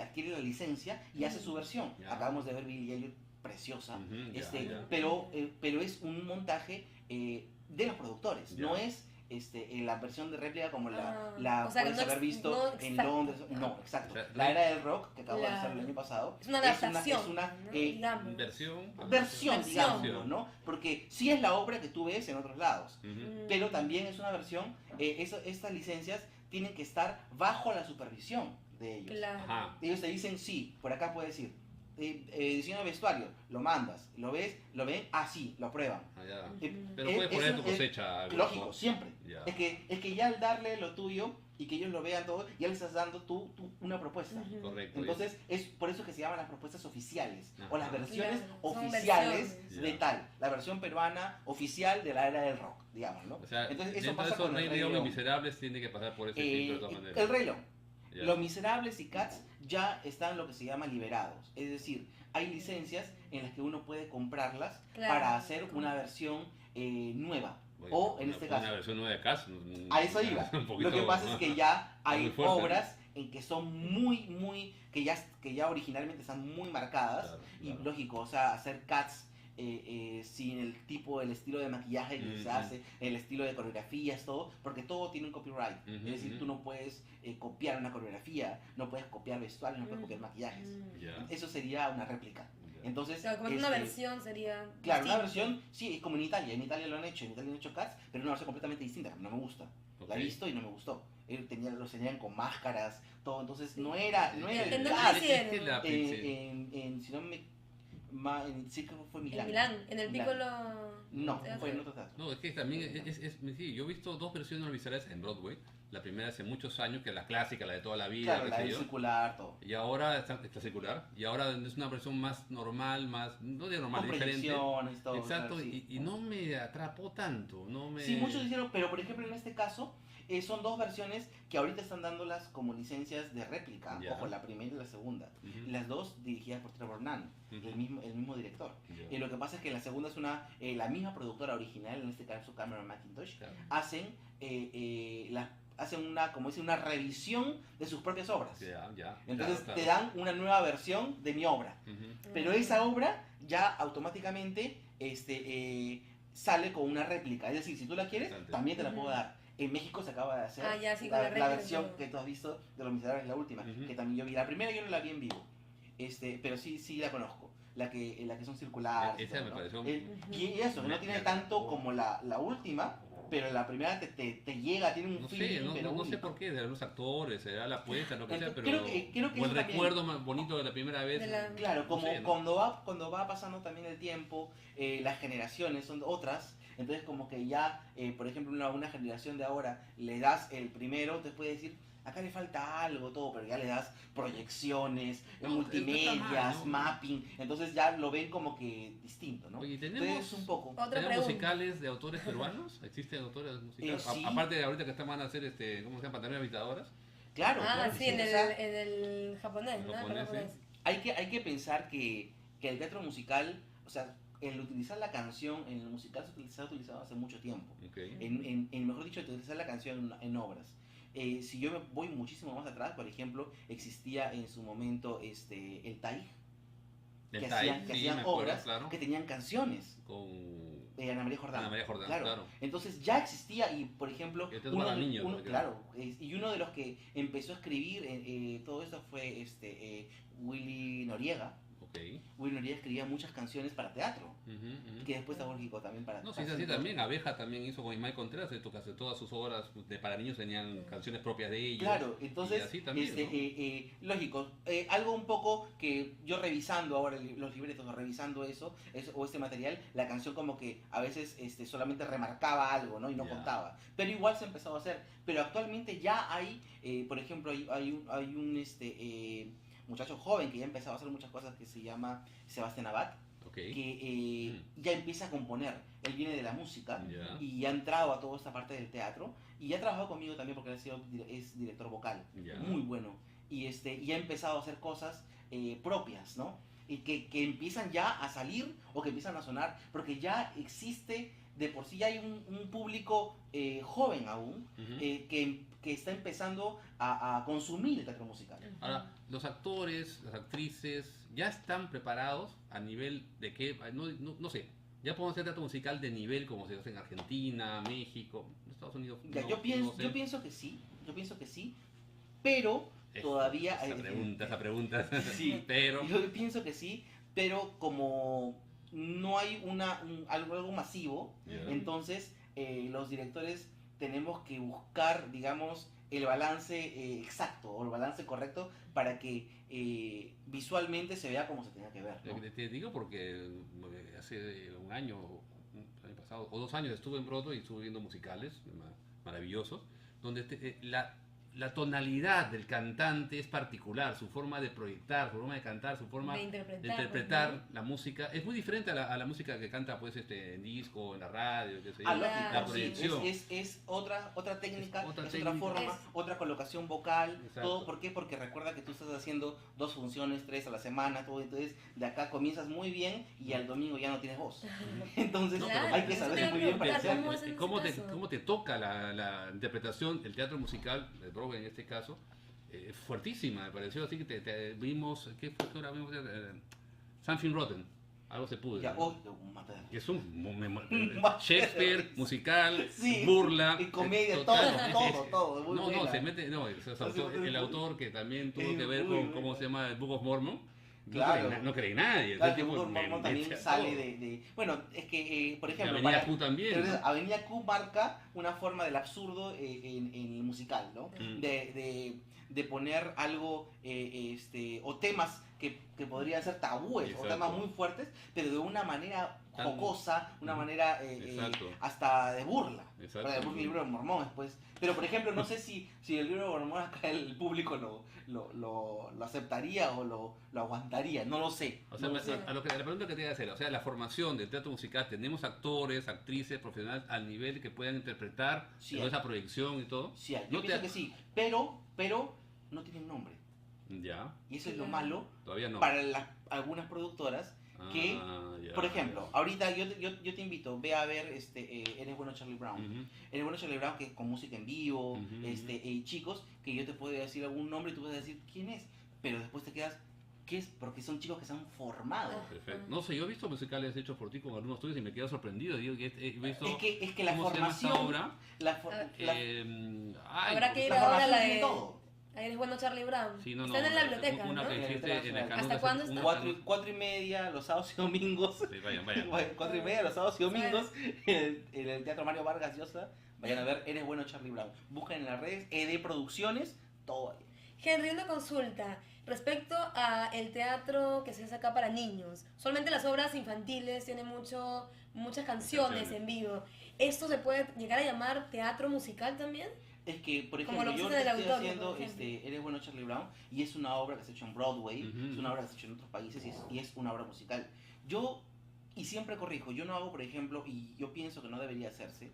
C: adquiere la licencia y hace su versión.
B: Ya.
C: Acabamos de ver Billy Elliot, preciosa.
B: Ujú, ya, ya.
C: Pero es un montaje de los productores.
B: Ya.
C: No es la versión de réplica como
A: O
C: la
A: sea, que
C: puedes
A: no
C: haber
A: ex-
C: visto
A: no
C: en
A: exacto.
C: Londres. No, exacto.
B: O sea,
C: La era del rock, que acabó de
A: Claro.
C: hacer el año pasado,
A: Es una adaptación,
C: es una
A: ¿no?
C: eh,
A: Digamos.
B: Versión.
C: versión,
A: Versión.
C: digamos, ¿no? Porque sí es la obra que tú ves en otros lados,
B: Ujú.
C: pero también es una versión, estas licencias tienen que estar bajo la supervisión de ellos.
A: Claro.
B: Ajá.
C: Ellos te dicen, sí, por acá puedes ir. Diseño de vestuario, lo mandas, lo ves, lo ven, sí, lo aprueban.
B: Ah, ya.
A: Ujú.
B: Pero puedes poner tu
C: es
B: cosecha. algo,
C: lógico,
B: ¿no?
C: siempre.
B: Ya.
C: Es que ya al darle lo tuyo y que ellos lo vean todo, ya le estás dando tú una propuesta.
A: Ujú.
B: Correcto.
C: Entonces, es por eso que se llaman las propuestas oficiales o las
B: Ajá.
C: versiones
A: Claro, son
C: oficiales
A: versiones.
C: de
B: Ya.
C: tal. La versión peruana oficial de la era del rock, digamos, ¿no?
B: O sea,
C: Entonces, eso
B: dentro de
C: pasa
B: esos
C: con el
B: Rey
C: Rey
B: León y
C: León.
B: Miserables tiene que pasar por ese filtro de todas maneras.
C: El Rey León.
B: Ya.
C: Los Miserables y Cats ya están lo que se llama liberados. Es decir, hay licencias en las que uno puede comprarlas
A: Claro.
C: para hacer una versión nueva.
B: Bueno,
C: O en este caso,
B: una versión nueva de Cats.
C: a eso iba.
B: Un poquito,
C: Lo que pasa es que ya
B: muy
C: hay
B: fuerte, ¿no?
C: obras en que son que ya originalmente están muy marcadas.
B: Claro,
C: Y
B: claro.
C: lógico, o sea, hacer Cats sin el estilo de maquillaje que se hace, el estilo de coreografías, todo, porque todo tiene un copyright. Es decir, tú no puedes copiar una coreografía, no puedes copiar vestuarios, no puedes copiar maquillajes.
B: Ya.
C: Eso sería una réplica. Entonces,
A: Claro, como una versión sería.
C: claro, una
A: distinta.
C: versión, sí, es como en Italia lo han hecho, en Italia han hecho Cats, pero una versión completamente distinta, no me gusta. La he
B: Ok.
C: visto y no me gustó. Los tenían con máscaras, todo, entonces no era
A: ¿En
C: el
A: dónde
C: Cats.
A: hicieron?
B: Es que la-
C: Si no me... sí que fue
A: En
C: Milán.
A: Milán, en el
C: Milán.
A: Piccolo.
C: No,
A: Teatro.
C: fue en otro teatro.
B: No, es que también sí, yo he visto dos versiones originales en Broadway. La primera hace muchos años, que es la clásica, la de toda la vida,
C: Claro,
B: qué
C: la
B: sé
C: de
B: yo.
C: circular, todo.
B: Y ahora está circular. Y ahora es una versión más normal, no de normal,
C: Con
B: diferente.
C: proyecciones, todo.
B: Exacto,
C: claro, sí.
B: y no me atrapó tanto. No me...
C: Sí, muchos hicieron, pero por ejemplo en este caso son dos versiones que ahorita están dándolas como licencias de réplica.
B: Ya.
C: Ojo, la primera y la segunda.
B: Ujú,
C: Las dos dirigidas por Trevor Nunn,
B: ujú.
C: el mismo director.
B: Ya.
C: Lo que pasa es que la segunda es la misma productora original, en este caso Cameron Mackintosh,
B: Claro.
C: hacen una revisión de sus propias obras.
B: Ya.
C: Entonces
B: Claro,
C: te
B: claro.
C: dan una nueva versión de mi obra.
B: Ujú.
C: Pero esa obra ya automáticamente sale con una réplica. Es decir, si tú la quieres,
B: Interesante.
C: también te la
A: Ujú.
C: puedo dar. En México se acaba de hacer
A: Ah, ya, sí, con la
C: la
A: réplica,
C: versión
A: sí.
C: que tú has visto de Los Miserables, la última,
B: Ujú.
C: que también yo vi. La primera yo no la vi en vivo, pero sí la conozco. La que son circulares. y
B: Esa
C: todo,
B: me
C: ¿no?
B: pareció-
C: Y eso, que no tiene tanto como la última, pero la primera te llega, tiene un
B: No sé,
C: feeling, pero
B: no sé
C: único.
B: por qué, de los actores, será la apuesta, lo que sea,
C: Entonces,
B: pero
C: creo que
B: o el
C: eso también.
B: recuerdo más bonito de la primera vez.
A: De la-
C: Claro,
B: no
C: como
B: sé, ¿no?
C: cuando va pasando también el tiempo, las generaciones son otras, entonces como que ya, por ejemplo, una generación de ahora le das el primero, te puede decir, acá le falta algo, todo, pero ya le das proyecciones,
B: No,
C: multimedias,
B: no está mal, ¿no?
C: mapping, entonces ya lo ven como que distinto, ¿no?
B: Oye,
C: Entonces
B: tenemos,
C: un poco.
A: Otra
B: ¿tenemos
A: pregunta.
B: musicales de autores peruanos? ¿Existen autores musicales?
C: Sí.
B: Aparte de ahorita que van a hacer, ¿cómo se llama? Pantalones habitadoras.
C: Claro,
A: Ah,
C: claro que
A: sí, en
C: o
A: el,
C: sea,
A: en el japonés, ¿no?
B: Japonés,
A: Japonés.
C: hay que pensar que el teatro musical, o sea, el utilizar la canción en el musical se ha utilizado hace mucho tiempo.
B: Ok.
C: Mejor dicho, utilizar la canción en obras. Si yo me voy muchísimo más atrás, por ejemplo, existía en su momento el TAI,
B: Del
C: que
B: Tai,
C: hacían,
B: sí, me acuerdo,
C: obras
B: claro.
C: que tenían canciones
B: Con
C: de Ana María Jordán.
B: Ana María Jordán, claro.
C: Entonces ya existía y, por ejemplo,
B: El teatro para niños, creo.
C: claro, y uno de los que empezó a escribir todo esto fue Willy Noriega.
B: Ok.
C: Willy Noriega escribía muchas canciones para teatro,
B: Ujú, ujú.
C: que después lógico también para
B: No, sí, es así también. Abeja también hizo con Ismael Contreras, casi todas sus obras para niños tenían canciones propias de ellos.
C: Claro, entonces,
B: Y así también,
C: lógico, algo un poco que yo revisando ahora los libretos o revisando o este material, la canción como que a veces solamente remarcaba algo, ¿no? Y no
B: Ya.
C: contaba. Pero igual se ha empezado a hacer. Pero actualmente ya hay, por ejemplo, hay un muchacho joven que ya ha empezado a hacer muchas cosas que se llama Sebastián Abad,
B: Ok.
C: que ya empieza a componer. Él viene de la música
B: Ya.
C: y ha entrado a toda esta parte del teatro y ha trabajado conmigo también porque es director vocal,
B: Ya.
C: muy bueno, y ha empezado a hacer cosas propias, ¿no? Y que empiezan ya a salir o que empiezan a sonar, porque ya existe, de por sí ya hay un público joven aún,
B: Ujú.
C: que está empezando a consumir el teatro musical.
B: Ahora, los actores, las actrices, ya están preparados a nivel de que, no sé, ya podemos hacer teatro musical de nivel como se hace en Argentina, México, Estados Unidos.
C: Ya,
B: no-
C: yo
B: no sé.
C: pienso que sí, pero todavía
B: Esa pregunta,
C: Sí,
B: pero
C: yo pienso que sí, pero como no hay algo masivo,
B: Ya.
C: entonces los directores tenemos que buscar, digamos, el balance exacto o el balance correcto para que visualmente se vea como se tenga que ver, ¿no?
B: te digo porque hace un año pasado, o 2 años estuve en Broadway y estuve viendo musicales maravillosos, donde la tonalidad del cantante es particular, su forma de proyectar, su forma de cantar, su forma
A: De
B: de
A: interpretar,
B: interpretar
A: pues,
B: la música. Es muy diferente a la música que canta pues en disco, en la radio, qué sé yo.
C: Ah,
A: Claro,
C: lógico,
B: La
C: sí,
B: proyección.
C: es otra técnica,
B: Es otra
C: es
B: técnica.
C: otra forma,
A: Es-
C: otra colocación vocal,
B: Exacto.
C: todo. ¿Por qué? Porque recuerda que tú estás haciendo 2 funciones, 3 a la semana, todo. Entonces, de acá comienzas muy bien y al domingo ya no tienes voz. Entonces,
A: Claro,
C: hay que
A: eso te
C: saber
A: iba a
C: muy bien
A: preguntar,
C: parecer.
A: ¿cómo es en ese caso?
B: ¿Cómo te toca la interpretación, el teatro musical, de Broadway en este caso? Fuertísima, me pareció así que te vimos, ¿qué fue que ahora vimos? Something Rotten, algo se pudo.
C: Ya,
B: ¿no?
C: mata.
B: Que es un Shakespeare musical,
C: Sí,
B: burla,
C: y comedia,
B: total,
C: todo, muy
B: no,
C: buena.
B: se mete, no, el autor que también tuvo que ver
C: muy
B: con,
C: buena.
B: ¿cómo se llama? El Book of Mormon.
C: Claro.
B: No cree nadie.
C: Claro,
B: ese
C: que
B: tipo
C: Book of Mormon también
B: mete a
C: sale
B: todo.
C: de... Bueno, es que, por
B: Y
C: ejemplo...
B: Avenida Q también, ¿no?
C: Avenida Q marca una forma del absurdo en el musical, ¿no?
B: Mm.
C: De poner algo, o temas que podrían ser tabúes, o
B: Exacto.
C: temas muy fuertes, pero de una manera
B: Tan-
C: jocosa, una
B: Ujú.
C: manera
B: Exacto.
C: hasta de burla.
B: Exacto.
C: Para el libro de Mormón después. Pero, por ejemplo, no sé si el libro de Mormón acá el público lo aceptaría o lo aguantaría, no lo sé.
B: O sea,
C: no lo sé.
B: la pregunta que te voy a hacer, o sea, la formación del teatro musical, tenemos actores, actrices, profesionales al nivel que puedan interpretar
C: Sí,
B: toda esa proyección y todo.
C: Sí, yo
B: No
C: pienso
B: te-
C: que sí, pero no tienen nombre.
B: Ya,
C: Y eso es lo
A: Claro.
C: malo
B: todavía no.
C: para algunas productoras que,
B: Ya,
C: por ejemplo,
B: ya.
C: ahorita yo te invito, ve a ver Eres Bueno Charlie Brown.
B: Ujú.
C: Eres Bueno Charlie Brown, que es con música en vivo,
B: Ujú.
C: chicos, que yo te puedo decir algún nombre y tú vas a decir quién es, pero después te quedas, ¿qué es? Porque son chicos que se han formado.
B: Perfecto. No sé, yo he visto musicales hechos por ti con algunos tuyos y me quedo sorprendido. Digo, he visto,
C: Es que la
B: ¿cómo se llama esta
C: formación,
B: obra?
A: Habrá que ir
C: la
A: ahora
C: formación
A: la
C: tiene
A: de...
C: todo.
A: Eres bueno Charlie Brown.
B: Sí, no,
A: Están en la biblioteca,
B: una
A: ¿no?
B: que hiciste en el canal.
A: ¿Hasta cuándo está?
C: 4:30 los sábados y domingos.
B: Sí, vayan.
C: 4:30 los sábados y domingos en el Teatro Mario Vargas Llosa. Vayan a ver Eres Bueno Charlie Brown. Busquen en las redes ED Producciones, todo ahí.
A: Henry, una consulta respecto a el teatro que se hace acá para niños. Solamente las obras infantiles tienen muchas canciones en vivo. ¿Esto se puede llegar a llamar teatro musical también?
C: Es que, por
A: Como
C: ejemplo,
A: lo
C: yo
A: hacen en el
C: estoy
A: auditorio,
C: haciendo
A: por ejemplo.
C: Eres Bueno Charlie Brown y es una obra que se ha hecho en Broadway,
B: Ujú.
C: es una obra que se ha hecho en otros países y es una obra musical. Yo, y siempre corrijo, yo no hago, por ejemplo, y yo pienso que no debería hacerse,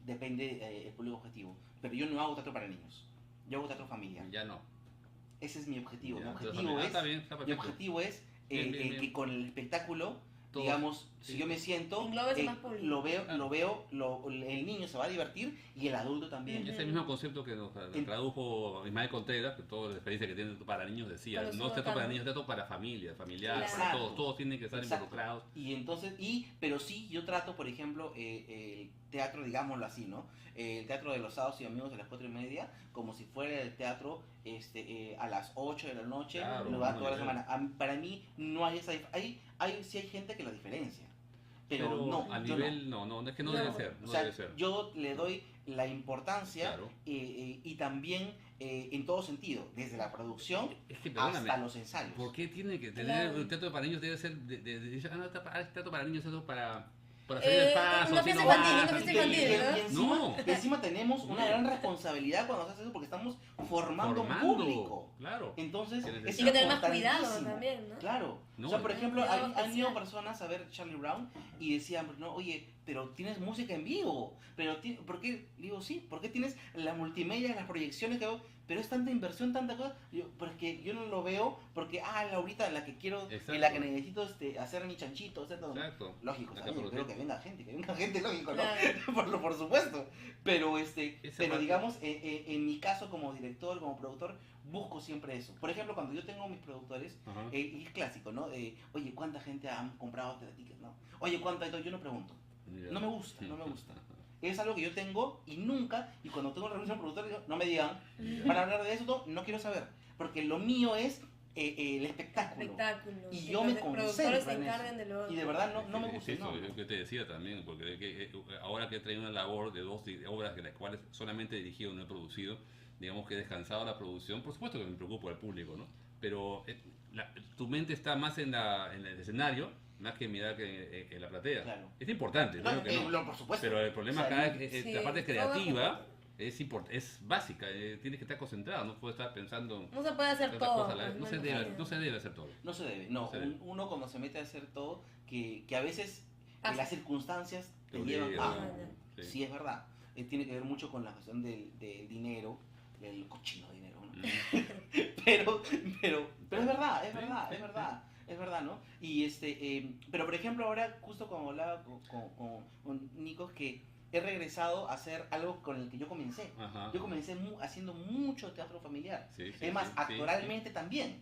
C: depende del público objetivo, pero yo no hago teatro para niños, yo hago teatro familiar.
B: Ya no.
C: Ese es mi objetivo.
B: Ya,
C: Mi
B: entonces,
C: objetivo es,
B: está bien, está
C: mi
B: perfecto.
C: objetivo es
B: Bien, bien, bien.
C: que con el espectáculo,
B: Todo.
C: digamos,
B: Sí.
C: si yo me siento,
A: Englobes a más público.
C: el niño se va a divertir y el adulto también.
A: Ujú.
B: Es el mismo concepto que nos tradujo Ismael Contreras, que toda la experiencia que tiene para niños decía,
A: Cuando
B: no
A: estuvo
B: teatro
A: acá,
B: para
A: ¿no?
B: niños, teatro para familias, familiares,
A: Claro.
B: para todos tienen que estar
C: Exacto.
B: involucrados.
C: Y entonces, pero sí, yo trato, por ejemplo, el teatro, digámoslo así, ¿no? El teatro de los sábados y domingos a las 4:30, como si fuera el teatro a las 8 de la noche,
B: Claro,
C: lo va
B: muy
C: toda la
B: bien.
C: semana. Para mí no hay esa sí hay gente que la diferencia, pero no,
B: a
C: yo
B: nivel, no, es que no
A: No.
B: debe ser, no
C: o sea,
B: debe ser.
C: yo le doy la importancia
B: Claro.
C: y también en todo sentido, desde la producción
B: Es que, perdóname,
C: hasta los ensayos.
B: ¿por qué tiene que tener
A: Claro.
B: el teatro para niños? Debe ser, no, teatro para niños, teatro para salir del paso.
A: una
B: así
A: fiesta
B: no
A: infantil,
B: va,
A: una
B: así
A: fiesta
B: que-
A: infantil, ¿no?
C: Y encima,
B: No.
C: y encima tenemos una gran responsabilidad cuando se hace eso porque estamos formando un
B: Formando,
C: público.
B: claro.
C: Entonces,
B: Que
C: es
B: necesita-
A: Y que tener más cuidado
C: importantísimo.
A: también, ¿no?
C: Claro.
B: No,
C: o sea, por
B: no.
C: ejemplo,
A: Cuidado
C: han ido
A: especial.
C: personas a ver Charlie Brown y decían, no, oye, pero tienes música en vivo. ¿Por qué? Digo, sí, ¿por qué tienes la multimedia, las proyecciones que hago? Pero es tanta inversión, tanta cosa. Porque yo no lo veo porque, ahorita en la que quiero,
B: Exacto.
C: en la que necesito hacer mi chanchito, hacer todo.
B: Exacto.
C: Lógico,
B: Acá
C: ¿sabes?
B: por
C: Yo creo
B: usted.
C: que venga gente, lógico, ¿no?
A: Claro.
C: por supuesto. Pero,
B: Esa
C: pero
B: parte.
C: digamos, en mi caso como director, como productor, busco siempre eso. Por ejemplo, cuando yo tengo mis productores,
B: Ajá.
C: y es clásico, ¿no? Oye, ¿cuánta gente han comprado este tickets, no? Oye, ¿cuánta? Yo no pregunto.
B: Mira.
C: No me gusta. Es algo que yo tengo y nunca, y cuando tengo reunión con productores, digo, no me digan,
B: Mira.
C: para hablar de eso, no quiero saber. Porque lo mío es el espectáculo.
A: Espectáculo.
C: Y
A: Que
C: yo
A: los
C: me
A: productores
C: concentro
A: se
C: en eso.
A: encarguen de lo otro.
C: Y de verdad no me
B: Es
C: gusta.
B: eso,
C: No.
B: yo que te decía también, porque ahora que he traído una labor de dos obras de las cuales solamente he dirigido, no he producido, digamos que he descansado la producción, por supuesto que me preocupo del público, ¿no? Pero tu mente está más en el escenario, más que mirar que en la platea.
C: Claro.
B: Es importante,
C: No,
B: creo que no.
C: por supuesto.
B: Pero el problema
C: O sea,
B: acá es
A: sí,
B: la parte
A: todo va
B: creativa, es básica, tienes que estar concentrado, no puedes estar pensando
A: No se puede hacer
B: otra
A: todo.
B: cosa a la vez.
A: pues,
B: No se debe hacer todo.
C: No se debe, no.
B: No se debe.
C: Uno cuando se mete a hacer todo, que a veces
A: Ah,
C: las circunstancias te
B: Te
C: llevan
B: obligan,
C: a...
B: sí.
C: Sí, es verdad. Tiene que ver mucho con la cuestión del dinero, del cochino dinero, ¿no? pero, pero es verdad, es
B: Sí,
C: verdad,
B: sí,
C: es verdad. Es verdad, ¿no? Y pero por ejemplo ahora, justo como hablaba con Nico, que he regresado a hacer algo con el que yo comencé.
B: Ajá.
C: Yo comencé haciendo mucho teatro familiar.
B: Sí, sí,
C: Es más,
B: sí,
C: actoralmente también.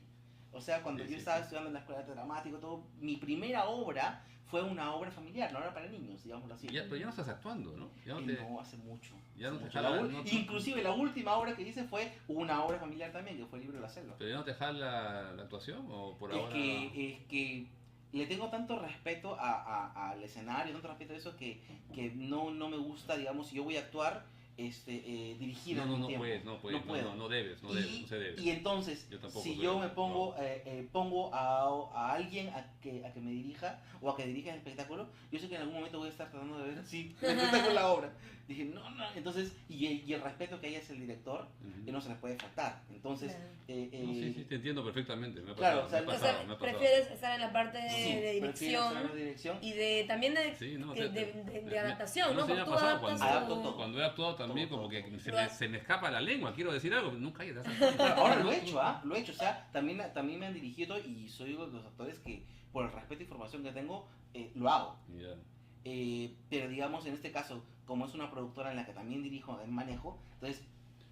C: O sea, cuando
B: Sí,
C: yo
B: sí,
C: estaba
B: sí.
C: estudiando en la escuela de dramático, todo, mi primera obra fue una obra familiar, no era para niños, digámoslo así.
B: Pero ya no estás actuando, ¿no? Ya no te...
C: No, hace mucho.
B: Ya no
C: hace
B: te
C: mucho.
B: jala, no te-
C: Inclusive la última obra que hice fue una obra familiar también, que fue el libro de la selva.
B: ¿Pero ya no te jala la actuación o por ahora?
C: Es que le tengo tanto respeto al escenario, tanto respeto a eso que no me gusta, digamos, si yo voy a actuar, dirigir al mismo tiempo.
B: No puedo, no debes, no se debe.
C: Y entonces,
B: Yo tampoco
C: si
B: soy-
C: yo me pongo,
B: no.
C: pongo a alguien a que me dirija o a que dirija el espectáculo, yo sé que en algún momento voy a estar tratando de ver si el espectáculo la obra. Dije, no, entonces, y el respeto que hay hacia el director,
B: Ujú.
C: que no se le puede faltar. Entonces,
A: Claro.
B: No, sí, te entiendo perfectamente. Me ha
C: Claro,
B: pasado,
C: o sea,
B: me ha
A: O sea,
B: pasado, me ha pasado.
A: prefieres estar en la parte de,
C: sí,
A: de
C: prefiero estar en la
A: dirección
C: dirección.
A: y de también de,
B: Sí, no,
A: de adaptación, ¿no?
B: sé, me
A: Porque
B: ha
A: tú
B: pasado
A: adaptas
C: Adapto
A: tu-
C: todo.
B: cuando he actuado también,
C: Todo,
B: como que
C: todo.
B: se me escapa la lengua, quiero decir algo, nunca hay
C: Claro, ahora lo he hecho, ¿ah? Lo he hecho, o sea, también me han dirigido y soy uno de los actores que, por el respeto y formación que tengo, lo hago.
B: Ya.
C: Pero digamos, en este caso, como es una productora en la que también dirijo, manejo, entonces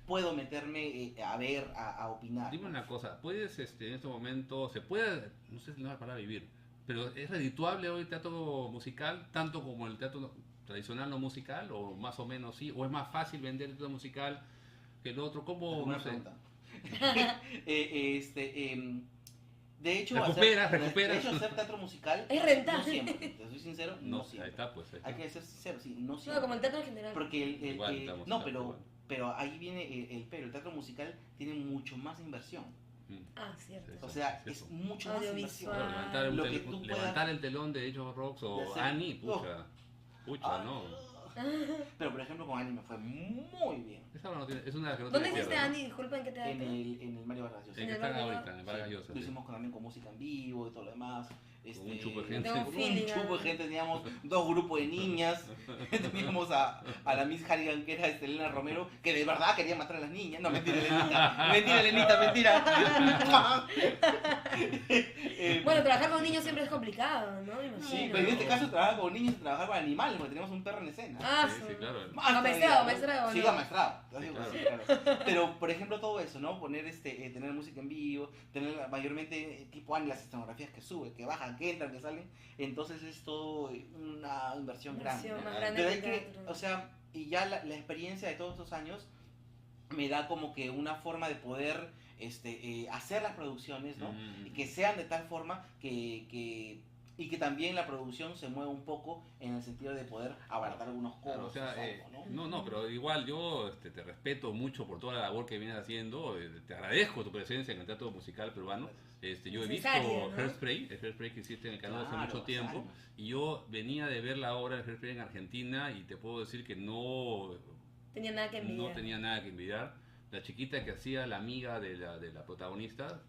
C: puedo meterme a ver, a opinar.
B: Dime
C: ¿no?
B: una cosa, ¿puedes en este momento, se puede, no sé si no es para vivir, pero es redituable hoy el teatro musical, tanto como el teatro tradicional no musical, o más o menos sí, o es más fácil vender el teatro musical que el otro? ¿Cómo?
C: Buena
B: No sé.
C: pregunta. De hecho,
B: Recupera.
C: de hecho, hacer teatro musical
A: Es rentable.
C: no siempre, te soy sincero, no,
B: No,
C: siempre.
B: ahí está, pues. Ahí está.
C: Hay que ser sincero, sí, no
A: No,
C: siempre.
A: como el teatro en general.
C: Porque
B: Igual estamos
C: no,
B: en teatro,
C: pero ahí viene el teatro musical tiene mucho más inversión.
B: Mm.
A: Ah, cierto.
B: Sí,
C: O sea,
B: sí,
C: es
B: sí.
C: mucho más inversión.
A: Audiovisual.
B: Claro, levantar,
C: Lo que tú
B: levantar el telón de ellos Rocks o
C: de hacer-
B: Annie, pucha,
C: Ah,
B: no.
C: Pero por ejemplo con Annie me fue muy bien.
B: Esa no tiene- es una de las que no
A: ¿Dónde
B: tiene
A: hiciste,
B: pierde, ¿no?
A: Andy? Disculpa, ¿en qué
C: En
A: teatro?
C: el Mario Vargas Llosa.
B: En que
A: el
B: están
A: Vargas
B: ahorita, en el Vargas Llosa.
C: Lo
B: sí.
C: hicimos también con música en vivo y todo lo demás.
B: Con un chupo de gente.
A: Tengo un feeling,
C: Un chupo de
A: ah.
C: gente, teníamos dos grupos de niñas. Teníamos a la Miss Harrigan, que era Elena Romero, que de verdad quería matar a las niñas. No, mentira, Elenita. Mentira, Elenita, mentira.
A: Bueno, trabajar con niños siempre es complicado, ¿no? Me imagino.
C: Sí, pero en este caso trabajar con niños y trabajar con animales, porque teníamos un perro en escena.
A: Ah,
B: Sí, sí, claro.
C: Más
A: Amaestrado,
C: todavía, ¿no?
A: amaestrado,
C: Sí,
A: ¿no?
C: amaestrado.
B: Sí,
C: Digo,
B: claro.
C: sí, claro. Pero, por ejemplo, todo eso, ¿no? Poner, tener música en vivo, tener mayormente tipo las escenografías que suben, que bajan, que entran, que salen. Entonces es todo una inversión grande.
A: Inversión
C: ¿no?
A: más grande
C: Pero
A: que
C: hay que,
A: teatro.
C: o sea, y ya la experiencia de todos estos años me da como que una forma de poder hacer las producciones, ¿no?
B: Mm.
C: Y que sean de tal forma y que también la producción se mueva un poco en el sentido de poder abaratar algunos
B: Claro,
C: costos.
B: o sea,
C: algo, ¿no?
B: no, pero igual yo te respeto mucho por toda la labor que vienes haciendo, te agradezco tu presencia en el teatro musical peruano. Yo he visto
A: Necesario, ¿no?
B: Hairspray, el Hairspray que hiciste en el canal hace
C: Claro,
B: mucho
C: hace
B: tiempo,
C: años.
B: y yo venía de ver la obra de Hairspray en Argentina y te puedo decir que no
A: Tenía nada que envidiar.
B: tenía nada que envidiar. La chiquita que hacía la amiga de la protagonista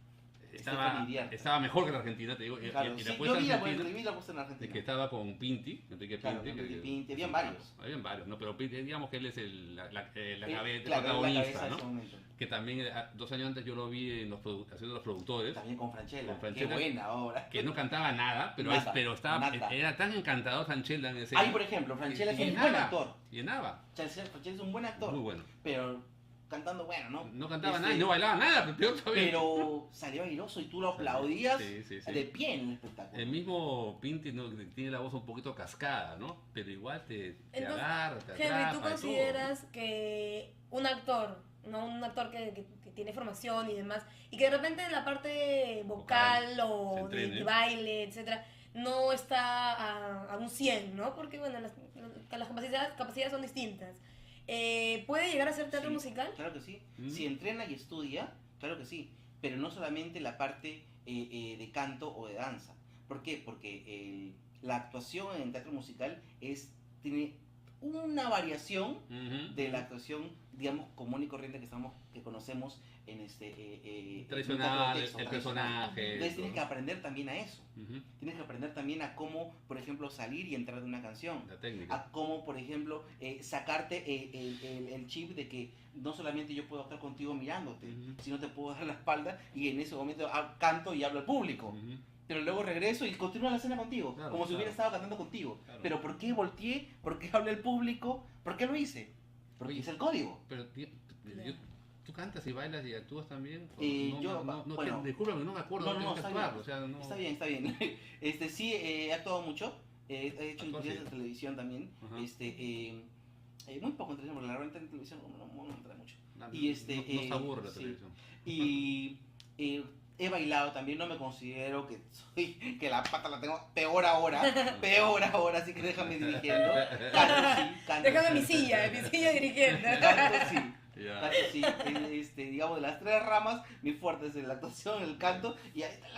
C: Stephanie Diarca.
B: estaba mejor que la Argentina, te digo, y
C: Claro,
B: la
C: sí,
B: puesta
C: yo vi
B: argentina,
C: la puesta en Argentina.
B: que estaba con Pinti, Enrique
C: Claro,
B: Pinti.
C: Enrique Pinti, habían varios.
B: Habían varios, ¿no? Pero Pinti, digamos que él es la
C: Claro,
B: protagonista,
C: la cabeza de
B: ¿no?
C: ese momento.
B: Que también 2 años antes yo lo vi haciendo los productores,
C: También con Franchella.
B: Con Franchella.
C: Qué buena obra.
B: que no cantaba nada, pero,
C: Nada,
B: estaba, era tan encantador Franchella en ese
C: Ahí, por ejemplo, Franchella es un buen
B: llenaba,
C: actor.
B: llenaba,
C: Franchella es un buen actor.
B: muy bueno.
C: Pero cantando bueno, ¿no?
B: No cantaba
C: Este,
B: nada y no bailaba nada, pero peor todavía.
C: Pero salió airoso y tú lo aplaudías
B: Sí, sí, sí.
C: de pie en el espectáculo.
B: El mismo Pinti tiene la voz un poquito cascada, ¿no? Pero igual te
A: Entonces,
B: agarra, te
A: Henry,
B: atrapa.
A: ¿tú
B: de todo.
A: consideras que un actor, no un actor que tiene formación y demás, y que de repente en la parte vocal
B: Se
A: o de
B: entrene.
A: baile, etcétera, no está a un 100, ¿no? Porque, bueno, las capacidades son distintas. ¿Puede llegar a ser teatro
C: Sí,
A: musical?
C: Claro que sí.
B: Mm.
C: Si entrena y estudia, claro que sí. Pero no solamente la parte de canto o de danza. ¿Por qué? Porque la actuación en el teatro musical tiene una variación
B: Ujú.
C: de la actuación digamos, común y corriente que conocemos en en un
B: Tradicional,
C: contexto
B: el
C: tradicional.
B: personaje.
C: Entonces tienes que
B: todo.
C: aprender también a eso.
B: Ujú.
C: Tienes que aprender también a cómo, por ejemplo, salir y entrar de una canción.
B: La técnica.
C: A cómo, por ejemplo, sacarte el chip de que no solamente yo puedo estar contigo mirándote,
B: Ujú.
C: sino te puedo dar la espalda y en ese momento canto y hablo al público.
B: Ujú.
C: Pero luego regreso y continúo la escena contigo,
B: Claro,
C: como si
B: claro.
C: hubiera estado cantando contigo.
B: Claro.
C: Pero ¿por qué volteé? ¿Por qué hablé al público? ¿Por qué lo hice? Porque
B: Oye,
C: es el código.
B: Pero tú cantas y bailas y actúas también.
C: Bueno,
B: Discúlpame, no me acuerdo.
C: no,
B: tienes que
C: está
B: actuar,
C: bien.
B: o sea, no.
C: Está bien, está bien. Sí, he actuado mucho. He hecho
B: Actúas,
C: incluso
B: sí.
C: en televisión también.
B: Ajá.
C: Muy poco en televisión, porque la verdad en televisión no me entra mucho.
B: No,
C: Y
B: no se aburre la
C: sí.
B: televisión.
C: Y he bailado también, no me considero que la pata la tengo peor ahora, así que déjame dirigiendo. Canto sí, canto
A: Déjame
C: sí.
A: mi silla dirigiendo.
C: Canto sí.
B: Ya.
C: Canto sí, digamos de las tres ramas, mi fuerte es la actuación, el canto y ahí está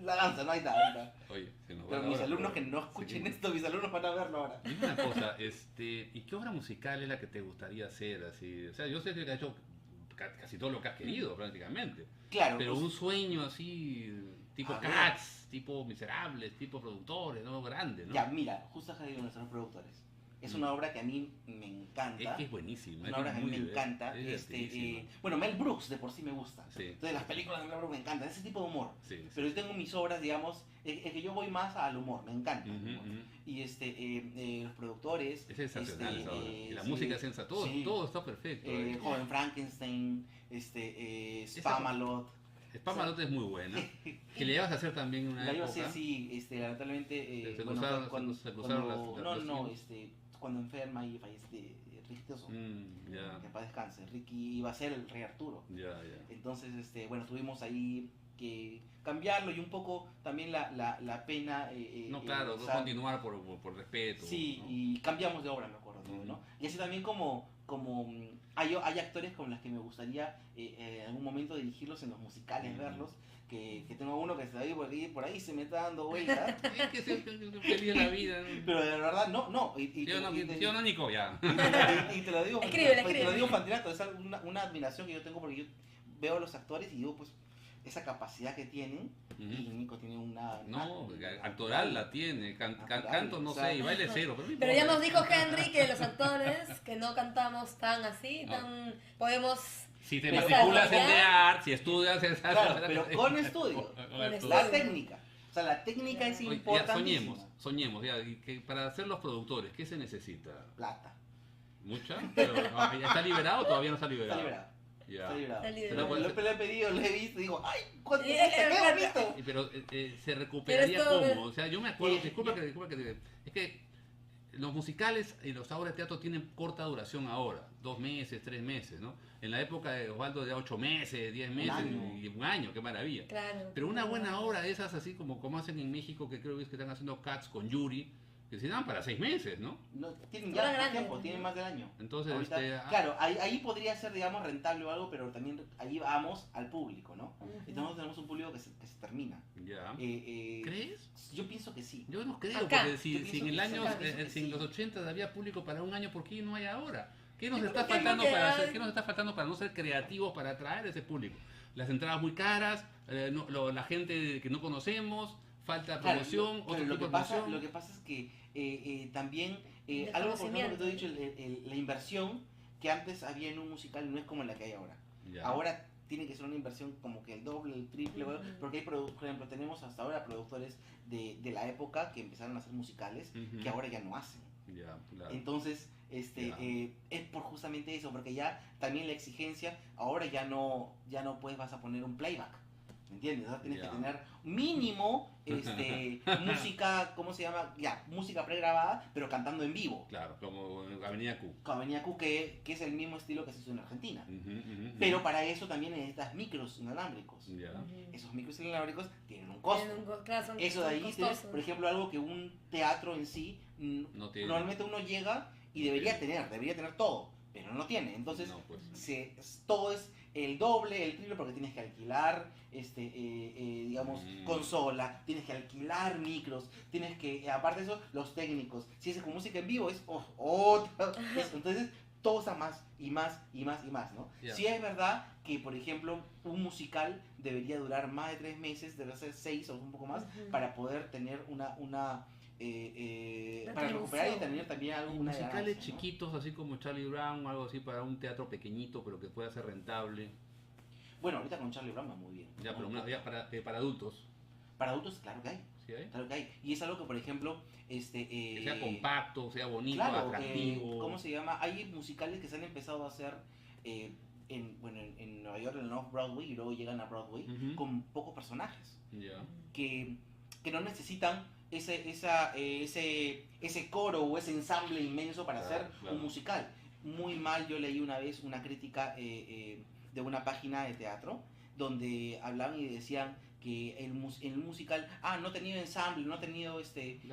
C: la danza, no hay nada.
B: Oye, se nos va
C: Pero
B: la
C: mis
B: hora,
C: alumnos que
B: pero
C: no escuchen
B: seguimos.
C: esto, mis alumnos van a verlo ahora.
B: Dime una cosa, ¿y qué obra musical es la que te gustaría hacer? Así, o sea, yo sé que has hecho casi todo lo que has querido prácticamente,
C: Claro,
B: pero
C: pues,
B: un sueño así, tipo
C: A ver.
B: Cats, tipo Miserables, tipo productores, ¿no? Grande, ¿no?
C: ya, mira, justo acá digo nuestros productores. Es una obra que a mí me encanta.
B: Es que es buenísima.
C: Una obra que a mí me
B: muy
C: encanta.
B: es divertidísima.
C: Bueno, Mel Brooks de por sí me gusta.
B: Sí.
C: Entonces las películas de Mel Brooks me encantan, ese tipo de humor.
B: Sí, sí.
C: Pero yo tengo mis obras, digamos, es que yo voy más al humor, me encanta. el
B: Ujú,
C: humor.
B: ujú.
C: Y los productores.
B: Es sensacional esa obra. Y la
C: sí,
B: música es sensacional,
C: sí.
B: todo está perfecto.
C: Joven Frankenstein, Spamalot.
B: Spamalot es muy buena. Que le llevas a hacer también en una
C: La iba a
B: época.
C: hacer, sí, lamentablemente.
B: Se
C: bueno,
B: cruzaron-
C: cuando,
B: se cruzaron
C: cuando-
B: las
C: no,
B: líneas.
C: cuando enferma y fallece Ricky Teoso.
B: Ya,
C: Que en paz descanse. Ricky iba a ser el rey Arturo.
B: ya, ya.
C: Entonces, bueno, tuvimos ahí que cambiarlo y un poco también la pena.
B: No, claro, no
C: usar-
B: continuar por respeto.
C: Sí,
B: ¿no?
C: y cambiamos de obra, me acuerdo, ¿no? Y así también como hay actores con los que me gustaría en algún momento dirigirlos en los musicales, verlos, que tengo uno que está ahí por ahí se me está dando vueltas,
B: Es que feliz la vida. ¿no?
C: pero de verdad no.
B: ¿Sí o no, Nico? Ya.
C: Y te lo digo,
A: Escríbele,
C: te lo
A: escríbele.
C: digo Fantinato, es una admiración que yo tengo porque yo veo a los actores y digo, pues, esa capacidad que tienen, y
B: Ujú.
C: Nico tiene una...
B: No, actoral la tiene,
C: Actoral,
B: canto no
C: o sea,
B: sé, y baile cero. Pero, no
A: Pero ya
B: importa.
A: nos dijo Henry que los actores que no cantamos tan así, tan podemos...
B: Si te
C: Pero-
B: matriculas en
A: ¿Ya?
B: The Art, si estudias esa...
C: Claro, pero con estudio.
A: estudio.
C: La técnica. O sea, la técnica es
B: Oye, ya,
C: importantísima.
B: soñemos, ya, y que para ser los productores, ¿qué se necesita?
C: Plata.
B: ¿Mucha? Pero, ¿ya está liberado o todavía no está
C: Está
B: liberado?
C: liberado.
B: Ya.
C: Está liberado.
A: Está
B: liberado.
C: Lo he pedido, lo he visto y digo, ¡ay! ¿Cuánto
A: Eh,
C: cuesta? ¡Qué
A: eh,
C: bonito!
B: Pero se recuperaría
A: Pero esto-
B: cómo, o sea, yo me acuerdo,
C: Eh,
B: disculpa que te- es que los musicales y los obras de teatro tienen corta duración ahora, 2 meses, 3 meses, ¿no? En la época de Osvaldo de 8 meses, 10 meses
C: año.
B: y un año, qué maravilla.
A: Claro.
B: Pero una buena obra de esas, así como hacen en México, que creo que es que están haciendo Cats con Yuri, que se dan para 6 meses, ¿no?
C: No, tienen
A: Ahora
C: ya más
A: grande.
C: tiempo, tienen más del año.
B: Entonces,
C: Ahorita, claro, ahí podría ser, digamos, rentable o algo, pero también ahí vamos al público, ¿no? Entonces nosotros tenemos un público que se termina.
B: ya.
C: Eh,
B: ¿Crees?
C: Yo pienso que sí.
B: Yo no creo,
A: Acá.
B: porque
C: Yo
B: si
C: pienso
B: en el
C: que
B: año,
C: sí, pienso que
B: si en
C: sí.
B: los 80 había público para un año, ¿por qué no hay ahora? ¿Qué nos
A: Yo
B: está
A: creo que
B: faltando
A: porque
B: para
A: hay-
B: ¿qué nos está faltando para no ser creativos para atraer a ese público? Las entradas muy caras, la gente que no conocemos, falta
C: Claro,
B: promoción,
C: claro,
B: otro
C: lo
B: tipo
C: que
B: de
C: pasa,
B: promoción.
C: lo que pasa es que también
A: El
C: algo por ejemplo que te he dicho,
A: desconocimiento.
C: la inversión que antes había en un musical no es como la que hay ahora.
B: Ya.
C: Ahora tiene que ser una inversión como que el doble, el triple,
A: Ujú.
C: porque hay, por ejemplo, tenemos hasta ahora productores de la época que empezaron a hacer musicales
B: Ujú.
C: que ahora ya no hacen.
B: Ya, claro.
C: Entonces,
B: Ya.
C: es por justamente eso, porque ya también la exigencia, ahora ya no pues vas a poner un playback, ¿me entiendes? Ahora tienes
B: Ya.
C: que tener mínimo música, ¿cómo se llama? Ya, música pregrabada, pero cantando en vivo.
B: Claro, como Avenida Q.
C: Con Avenida Q, que es el mismo estilo que se hizo en Argentina.
B: Ujú, ujú, ujú.
C: Pero para eso también necesitas micros inalámbricos.
B: Ya.
C: Esos micros inalámbricos tienen un costo.
A: Claro, son-
C: Eso de
A: son
C: ahí, tienes,
A: costosos.
C: por ejemplo, algo que un teatro en sí,
B: No tiene.
C: normalmente uno llega y debería tener todo, pero no tiene. Entonces,
B: No, pues.
C: todo es el doble, el triple, porque tienes que alquilar, digamos,
B: Mm.
C: consola, tienes que alquilar micros, tienes que, aparte de eso, los técnicos. Si es con música en vivo, es otra. Entonces, todo está más y más y más y más, ¿no?
B: Ya.
C: Sí es verdad que, por ejemplo, un musical debería durar más de 3 meses, debe ser 6 o un poco más,
A: Ujú.
C: para poder tener para recuperar y tener también
B: Y
C: alguna
B: musicales
C: ganancia, ¿no?
B: chiquitos, así como Charlie Brown, algo así para un teatro pequeñito, pero que pueda ser rentable.
C: Bueno, ahorita con Charlie Brown va muy bien.
B: Ya, pero
C: Muy bien.
B: ya para adultos.
C: Para adultos, claro que hay.
B: ¿Sí hay?
C: Claro que hay. Y es algo que, por ejemplo,
B: Que sea compacto, sea bonito,
C: claro,
B: atractivo.
C: ¿cómo se llama? Hay musicales que se han empezado a hacer en Nueva York, en el North Broadway, y luego llegan a Broadway
B: Ujú.
C: con pocos personajes.
B: Ya.
C: Que no necesitan ese coro o ese ensamble inmenso para
B: Claro,
C: hacer
B: claro.
C: un musical. Muy mal, yo leí una vez una crítica de una página de teatro donde hablaban y decían que el musical, no ha tenido ensamble, no ha tenido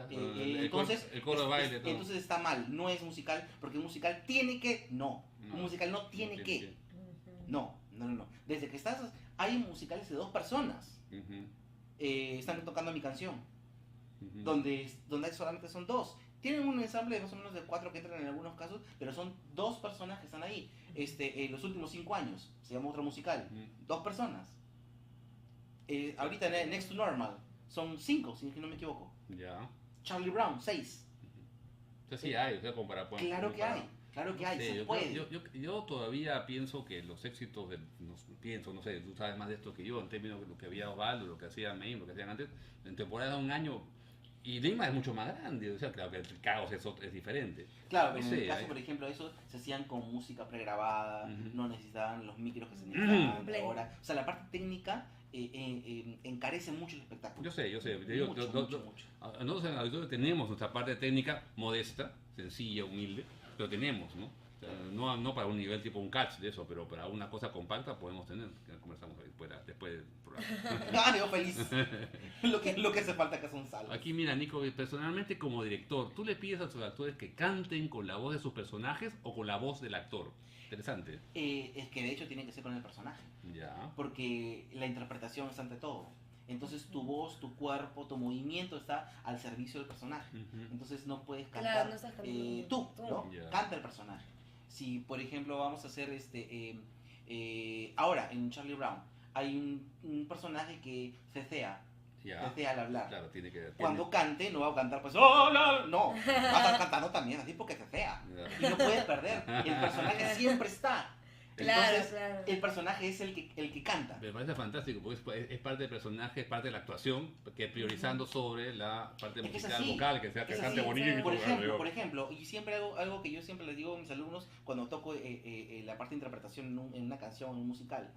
C: entonces
B: el coro de baile, todo.
C: entonces está mal, no es musical, porque un musical tiene que, no, un musical no tiene que, no. Desde que hay musicales de 2 personas,
B: Ujú,
C: están tocando mi canción,
B: ujú.
C: donde solamente son 2. Tienen un ensamble de más o menos de 4 que entran en algunos casos, pero son 2 personas que están ahí. Los últimos 5 años se llama otro musical,
B: Ujú.
C: 2 personas. Ahorita en Next to Normal son 5, si es que no me equivoco.
B: Ya.
C: Charlie Brown, 6.
B: O sea, sí hay, o sea,
C: Claro que hay, claro que hay,
B: Sí,
C: se puede.
B: yo todavía pienso que los éxitos no sé, tú sabes más de esto que yo, en términos de lo que había Osvaldo, lo que hacía May, lo que hacían antes, en temporada de un año, y Lima es mucho más grande, o sea, claro que el caos es diferente.
C: Claro,
B: No
C: pero en
B: sé,
C: el caso,
B: hay-
C: por ejemplo, eso se hacían con música pregrabada,
B: Ujú.
C: no necesitaban los micros que se necesitaban
A: Play.
C: ahora. O sea, la parte técnica encarece mucho el espectáculo.
B: Yo sé,
C: Mucho.
B: Nosotros en el auditorio tenemos nuestra parte técnica modesta, sencilla, humilde, pero tenemos, ¿no? O sea, no para un nivel tipo un catch de eso, pero para una cosa compacta podemos tener, que conversamos después del programa.
C: Yo feliz. lo que hace falta acá son salas.
B: Aquí mira, Nico, personalmente como director, ¿tú le pides a tus actores que canten con la voz de sus personajes o con la voz del actor? Interesante.
C: Es que de hecho tiene que ser con el personaje,
B: Ya.
C: porque la interpretación es ante todo. Entonces tu voz, tu cuerpo, tu movimiento está al servicio del personaje.
B: Ujú.
C: Entonces no puedes
A: Claro,
C: cantar
A: no estás cantando
C: tú,
A: tú.
C: ¿no?
B: Ya.
C: Canta el personaje. Si por ejemplo vamos a hacer ahora en Charlie Brown hay un personaje que cecea
B: Ya.
C: al hablar.
B: Claro, tiene que.
C: Cuando cante no va a cantar pues ¡oh, no! Va a estar cantando también así porque cecea.
B: Ya.
C: Y no puedes perder. El personaje siempre está.
A: Claro,
C: Entonces,
A: claro.
C: el personaje es el que canta.
B: Me parece fantástico, porque es parte del personaje, es parte de la actuación, que priorizando sobre la parte
C: Es que es
B: musical,
C: así.
B: vocal, que sea que
C: Es
B: cante
C: así.
B: bonito.
C: Por ejemplo, y siempre algo que yo siempre les digo a mis alumnos cuando toco la parte de interpretación en una canción, en un musical,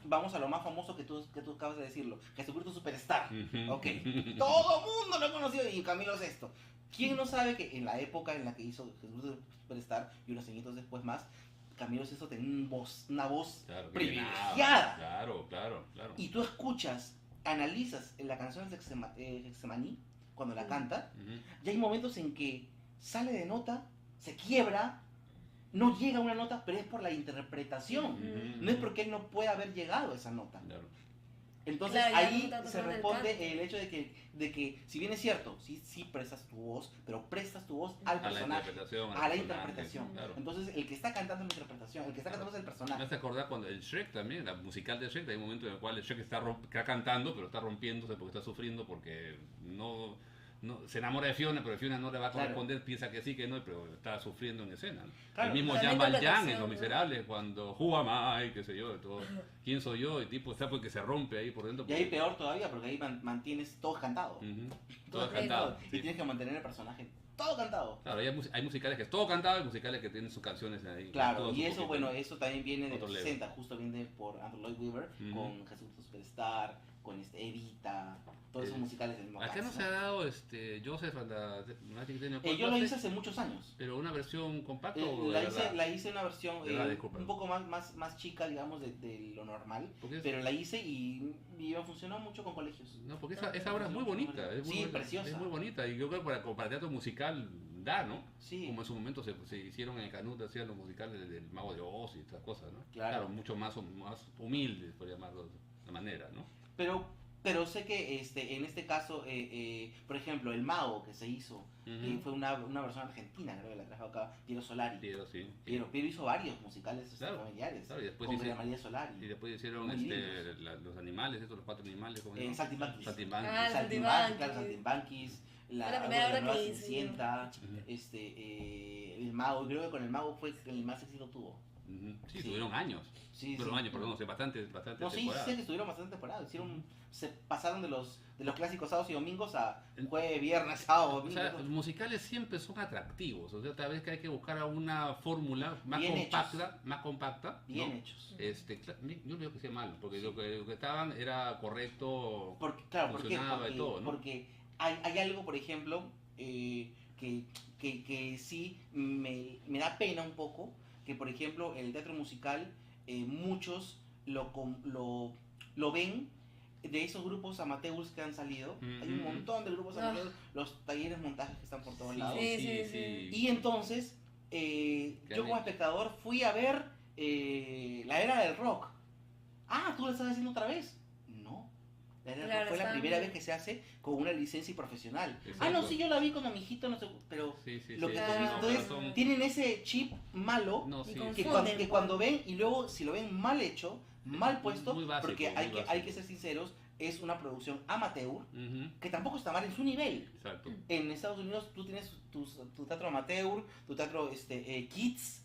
C: vamos a lo más famoso que tú acabas de decirlo, Jesucristo Superstar.
B: Ujú.
C: Ok, todo mundo lo ha conocido y Camilo Sesto. ¿Quién no sabe que en la época en la que hizo Jesucristo Superstar y unos añitos después más, Camilo Sesto tenía una voz
B: Claro, que
C: privilegiada?
B: Claro.
C: Y tú escuchas, analizas en la canción de Getsemaní, cuando la canta,
B: Ujú.
C: y hay momentos en que sale de nota, se quiebra, no llega a una nota, pero es por la interpretación.
B: Ujú.
C: No es porque él no pueda haber llegado a esa nota.
B: Claro.
C: Entonces
A: Claro, ya
C: ahí
A: no está
C: se
A: tocando el
C: responde
A: canto.
C: el hecho de que, si bien es cierto, sí prestas tu voz, pero prestas tu voz al
B: A la
C: personaje,
B: interpretación.
C: a la
B: personaje,
C: interpretación.
B: Claro.
C: Entonces el que está cantando es la interpretación, el que está cantando es el
B: Me
C: personaje.
B: hace acordar cuando el Shrek también, la musical de Shrek, hay un momento en el cual el Shrek está cantando, pero está rompiéndose porque está sufriendo, porque no se enamora de Fiona, pero Fiona no le va a
C: Claro.
B: corresponder, piensa que sí, que no, pero está sufriendo en escena, ¿no?
C: Claro.
B: El mismo
A: La
B: Jean Valjean en
A: interpretación,
B: Los
A: ¿no?
B: Miserables, cuando Who am I, qué sé yo, de todo, ¿quién soy yo? El tipo está porque se rompe ahí por dentro.
C: Y ahí peor todavía, porque ahí mantienes todo cantado.
B: Ujú.
C: Todo
B: Todo cantado.
C: Y
B: Sí.
C: tienes que mantener el personaje todo cantado.
B: Claro, hay musicales que es todo cantado y musicales que tienen sus canciones ahí.
C: Claro,
B: todo
C: y
B: su
C: eso,
B: poquito.
C: bueno, eso también viene de
B: Otro
C: los
B: level.
C: 60, justo viene por Andrew Lloyd Webber,
B: Ujú.
C: con Jesucristo Superstar, con Evita, todos esos musicales del mismo
B: Acá
C: caso,
B: no se ha dado Joseph and the Magic Technicolor
C: yo lo
B: Quartet,
C: hice hace muchos años.
B: pero una versión compacta o de
C: La
B: verdad?
C: hice una versión
B: Disculpa.
C: un poco más chica, digamos, de lo normal,
B: Porque
C: pero la hice y me funcionó mucho con colegios.
B: no, porque esa obra es muy bonita, es muy
C: Sí,
B: bonita,
C: preciosa.
B: es muy bonita y yo creo que para teatro musical da, ¿no?
C: Sí.
B: Como en su momento se hicieron en el Canut, hacían los musicales del Mago de Oz y estas cosas, ¿no?
C: Claro.
B: Mucho más humildes, por llamarlo de una manera, ¿no?
C: Pero Pero sé que en este caso, por ejemplo, El Mago que se hizo, fue una versión argentina, creo que la trajo acá, Piero Solari.
B: Piero, sí.
C: Piero hizo varios musicales
B: Claro,
C: familiares,
B: claro, y después
C: con
B: hicieron-
C: María Solari.
B: Y después hicieron
C: Muy lindos.
B: los animales, estos, los 4 animales. ¿Cómo se llama?
C: Saltimbanquis.
B: Saltimbanquis.
A: Ah,
C: Saltimbanquis, claro, Saltimbanquis.
A: Fue la primera
C: algo de
A: obra
C: Nueva
A: que hice
C: Cenicienta,
B: Ujú.
C: El Mago, creo que con El Mago fue el más éxito tuvo.
B: Ujú. Sí,
C: Sí.
B: tuvieron años.
C: Sí,
B: Tuvieron
C: sí.
B: años, perdón, o sea, bastante
C: No, sí,
B: temporadas.
C: sé que estuvieron bastante temporadas. Se pasaron de los clásicos sábados y domingos a jueves, viernes, sábado,
B: O
C: domingo.
B: sea,
C: todo.
B: los musicales siempre son atractivos, o sea, tal vez que hay que buscar una fórmula más
C: Bien
B: compacta, más compacta,
C: Bien
B: ¿no?
C: hechos.
B: Yo creo que sea malo, porque lo que estaban era correcto,
C: Porque, claro, ¿por qué?
B: funcionaba y todo, ¿no?
C: Porque hay algo, por ejemplo, que sí me da pena un poco, que por ejemplo el teatro musical, muchos lo ven de esos grupos amateurs que han salido. Hay un montón de grupos
A: Ah.
C: amateurs, los talleres montajes que están por todos
B: Sí,
C: lados.
A: Sí.
C: Y entonces, yo como espectador fui a ver la era del rock. Ah, ¿tú lo estás haciendo otra vez? No. La era del
A: Claro,
C: rock fue la
A: está
C: primera
A: bien.
C: vez que se hace con una licencia y profesional.
B: Exacto.
C: Ah, no, sí, yo la vi con mi hijito, no sé, pero
B: Sí, sí,
C: lo
B: sí,
C: que
B: sí,
C: tú has visto,
B: no,
C: entonces,
B: pero son-
C: tienen ese chip malo
B: no,
A: Y
B: sí,
A: con-
C: que,
A: Confunden,
C: que cuando ven y luego si lo ven mal hecho, mal puesto,
B: muy básico,
C: porque
B: muy
C: hay que ser sinceros, es una producción amateur
B: Ujú,
C: que tampoco está mal en su nivel.
B: exacto.
C: En Estados Unidos tú tienes tu teatro amateur, tu teatro kids,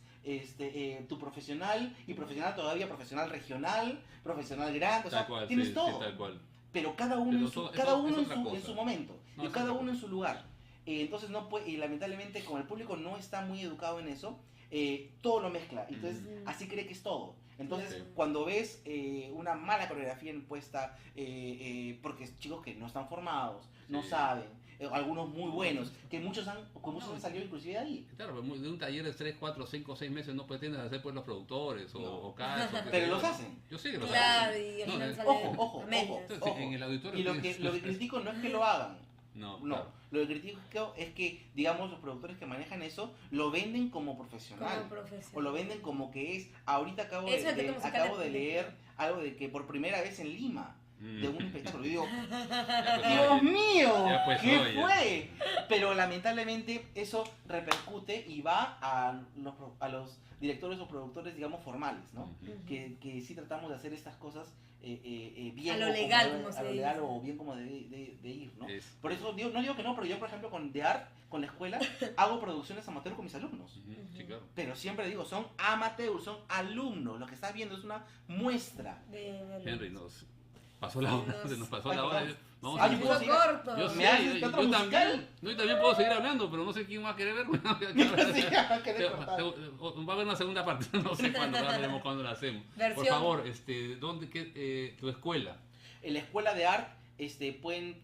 C: tu profesional y profesional todavía, profesional regional, profesional grande, o sea,
B: Tal cual,
C: tienes
B: sí,
C: todo.
B: sí, tal cual.
C: Pero cada uno,
B: Pero
C: en su,
B: eso-
C: cada
B: eso
C: uno
B: es
C: en,
B: otra
C: su,
B: cosa.
C: en su momento,
B: No,
C: y
B: es
C: cada
B: otra
C: uno en
B: cosa.
C: su lugar. Entonces no puede, y lamentablemente como el público no está muy educado en eso, todo lo mezcla. Entonces
A: Ujú.
C: así cree que es todo. Entonces
B: Sí.
C: cuando ves una mala coreografía impuesta, porque es chicos que no están formados, no
B: Sí.
C: saben, algunos muy buenos, que muchos han salido inclusive de ahí.
B: Claro, pero de un taller de 3, 4, 5, 6 meses no pretendes hacer pues los productores
C: No.
B: o casos. qué sé
C: Pero
B: yo,
C: los
B: ¿no?
C: hacen.
B: Yo sé que los
A: Claro,
B: hacen.
A: y al
B: No,
A: final
B: no,
A: sale
C: ojo,
A: a medias.
C: ojo.
B: Entonces, en el auditorio
C: Y lo
B: tienes-
C: que critico no es que lo hagan.
B: No,
C: No,
B: claro.
C: lo que critico es que, digamos, los productores que manejan eso lo venden como profesional.
A: Como profesional.
C: O lo venden como que es. Ahorita acabo
A: Eso es el teatro musical
C: acabo de
A: de-
C: leer algo de que por primera vez en Lima, de un espectáculo. Yo digo,
B: Ya, pues,
C: ¡Dios
B: oye,
C: mío!
B: ya, pues,
C: ¿Qué
B: oye.
C: fue? Pero lamentablemente eso repercute y va a los directores o productores, digamos, formales, ¿no?
B: Ujú.
C: Que sí tratamos de hacer estas cosas bien.
A: A lo
C: o
A: legal,
C: debe-
A: como se
C: a lo legal
A: dice.
C: o bien como debe de ir, ¿no?
B: Es-
C: Por eso no digo que no, pero yo, por ejemplo, con The Art, con la escuela, hago producciones amateur con mis alumnos.
B: Ujú, sí, claro.
C: Pero siempre digo, son amateurs, son alumnos. Lo que estás viendo es una muestra.
B: Henry, nos pasó la hora, se nos pasó la hora. Vamos
C: Ah,
B: a
C: yo puedo
A: Hizo
C: seguir.
A: corto.
B: Yo
C: ¿Me
B: sé,
C: haces
B: yo
C: teatro
B: también,
C: musical?
B: no, yo también puedo seguir hablando, pero no sé quién va a querer ver.
C: Sí, ya, querés cortar.
B: Va a haber una segunda parte, no sé cuándo, ya veremos cuándo la hacemos. Por
A: Versión.
B: favor, tu escuela.
C: En la escuela de art,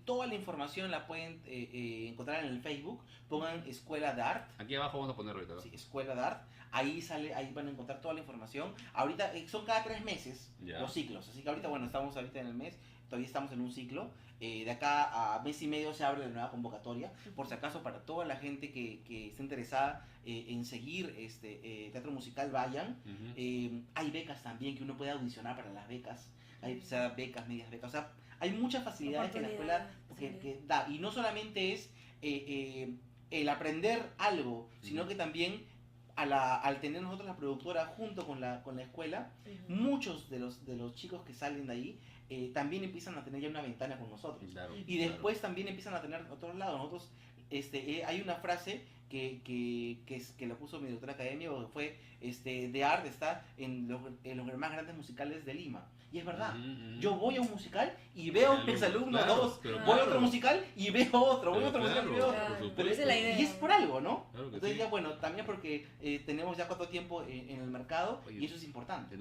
C: toda la información la pueden encontrar en el Facebook. Pongan Escuela de Art.
B: Aquí abajo vamos a poner ahorita, ¿no?
C: Sí, Escuela de Art. Ahí van a encontrar toda la información. Ahorita son cada 3 meses
B: Ya.
C: los ciclos. Así que ahorita, bueno, estamos ahorita en el mes. Todavía estamos en un ciclo. De acá a mes y medio se abre la nueva convocatoria. Por si acaso, para toda la gente que esté interesada en seguir teatro musical, vayan.
B: Ujú.
C: Hay becas también que uno puede audicionar para las becas. Hay becas, medias becas. O sea, hay muchas facilidades que la escuela
A: Oportunidades,
C: que da. Y no solamente es el aprender algo, sino
B: Ujú.
C: que también al tener nosotros la productora junto con la escuela,
A: Ujú.
C: muchos de los chicos que salen de ahí también empiezan a tener ya una ventana con nosotros.
B: Claro,
C: Y después también empiezan a tener otros lados. Nosotros, hay una frase que la puso mi directora académica, que fue, The Art está en los más grandes musicales de Lima. Y es verdad.
B: Ujú, ujú.
C: Yo voy a un musical y veo a mis alumnos
B: Claro,
C: dos.
B: pero
C: Voy a
B: claro.
C: otro musical y veo otro. Voy a otro musical y veo otro.
A: Claro,
B: por supuesto.
C: Pero
A: esa es la idea.
C: Y es por algo, ¿no?
B: Claro que
C: Entonces
B: sí.
C: ya bueno, también porque tenemos ya cuánto tiempo en el mercado
B: Oye,
C: y eso es importante.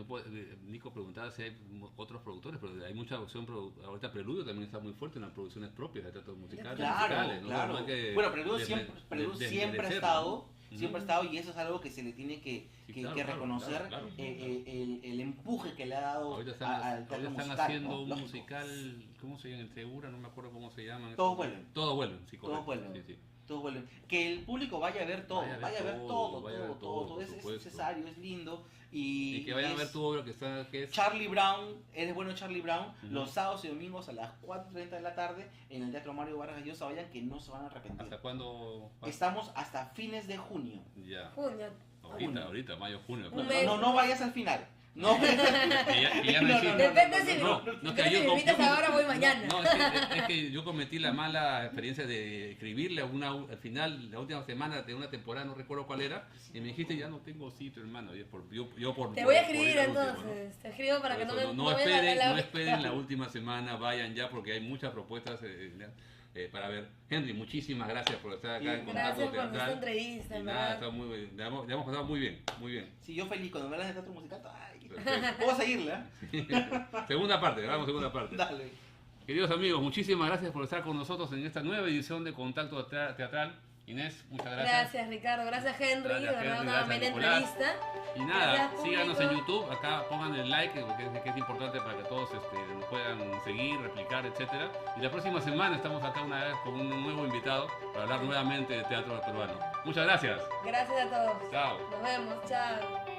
B: Nico preguntaba si hay otros productores, pero hay mucha opción. Ahorita Preludio también está muy fuerte en las producciones propias de teatros musicales.
C: Claro,
B: musicales, ¿no?
C: claro.
B: No hay que
C: Bueno, Preludio
B: desme-
C: siempre, Preludio
B: des-
C: siempre ha
B: desmerecerlo,
C: estado,
B: ¿no?
C: siempre ha estado y eso es algo que se le tiene que
B: Sí, claro, claro,
C: reconocer,
B: claro, claro.
C: el empuje que le ha dado
B: Ahorita
C: al
B: están
C: teatro musical.
B: haciendo
C: ¿no?
B: un
C: Lógico.
B: musical, ¿cómo se llama? En Segura, no me acuerdo cómo se llama.
C: Todos vuelven.
B: Todos vuelven, sí, correcto.
C: Todos vuelven.
B: Sí, sí.
C: Todos vuelven. Que el público vaya a ver todo, vaya a ver todo,
B: vaya a ver
C: todo.
B: por
C: Es
B: supuesto.
C: necesario, es lindo.
B: Y que vayan a ver tu obra que está, que es...
C: Charlie Brown, eres bueno Charlie Brown,
B: Ujú.
C: los sábados y domingos a las 4:30 de la tarde en el Teatro Mario Vargas Llosa, vayan que no se van a arrepentir.
B: ¿Hasta cuándo?
C: Estamos hasta fines de junio.
B: Ya.
A: Junio.
B: Ahorita, mayo, junio.
A: Un
C: No,
A: mes.
C: no vayas al final. No vayas al final.
B: Que ya no
C: No,
B: existe.
A: Depende si
B: No,
A: me,
B: no,
A: depende
B: que
A: si
B: yo
A: me invitas ahora, voy mañana.
B: No, es que yo cometí la mala experiencia de escribirle al final, la última semana de una temporada, no recuerdo cuál era, y me dijiste, ya no tengo sitio, hermano. Yo por
A: Te voy a
B: por
A: escribir
B: ir al último,
A: entonces. Te escribo para que
B: Por
A: no
B: eso,
A: me
B: no
A: vayan a
B: esperen,
A: la-
B: no esperen la última semana, vayan ya porque hay muchas propuestas para ver. Henry, muchísimas gracias por estar acá en Contacto
A: Gracias por esta
B: Teatral.
A: entrevista,
B: Y
A: en
B: nada,
A: verdad.
B: está muy bien. Le hemos pasado muy bien, muy bien.
C: Sí, yo feliz cuando me hablas de teatro musical. Ay,
B: Perfecto.
C: puedo seguirle, ¿eh?
B: Segunda parte, vamos segunda parte.
C: Dale.
B: Queridos amigos, muchísimas gracias por estar con nosotros en esta nueva edición de Contacto Teatral. Inés, muchas gracias.
A: Gracias, Ricardo. Gracias, Henry.
B: Gracias,
A: de verdad,
B: Henry.
A: una
B: Gracias,
A: amena
B: Nicolás.
A: entrevista.
B: Y nada,
A: Gracias,
B: síganos en
A: público.
B: YouTube, acá pongan el like, que es importante para que todos nos puedan seguir, replicar, etcétera. Y la próxima semana estamos acá una vez con un nuevo invitado para hablar nuevamente de teatro peruano. Muchas gracias.
A: Gracias a todos.
B: Chao.
A: Nos vemos. Chao.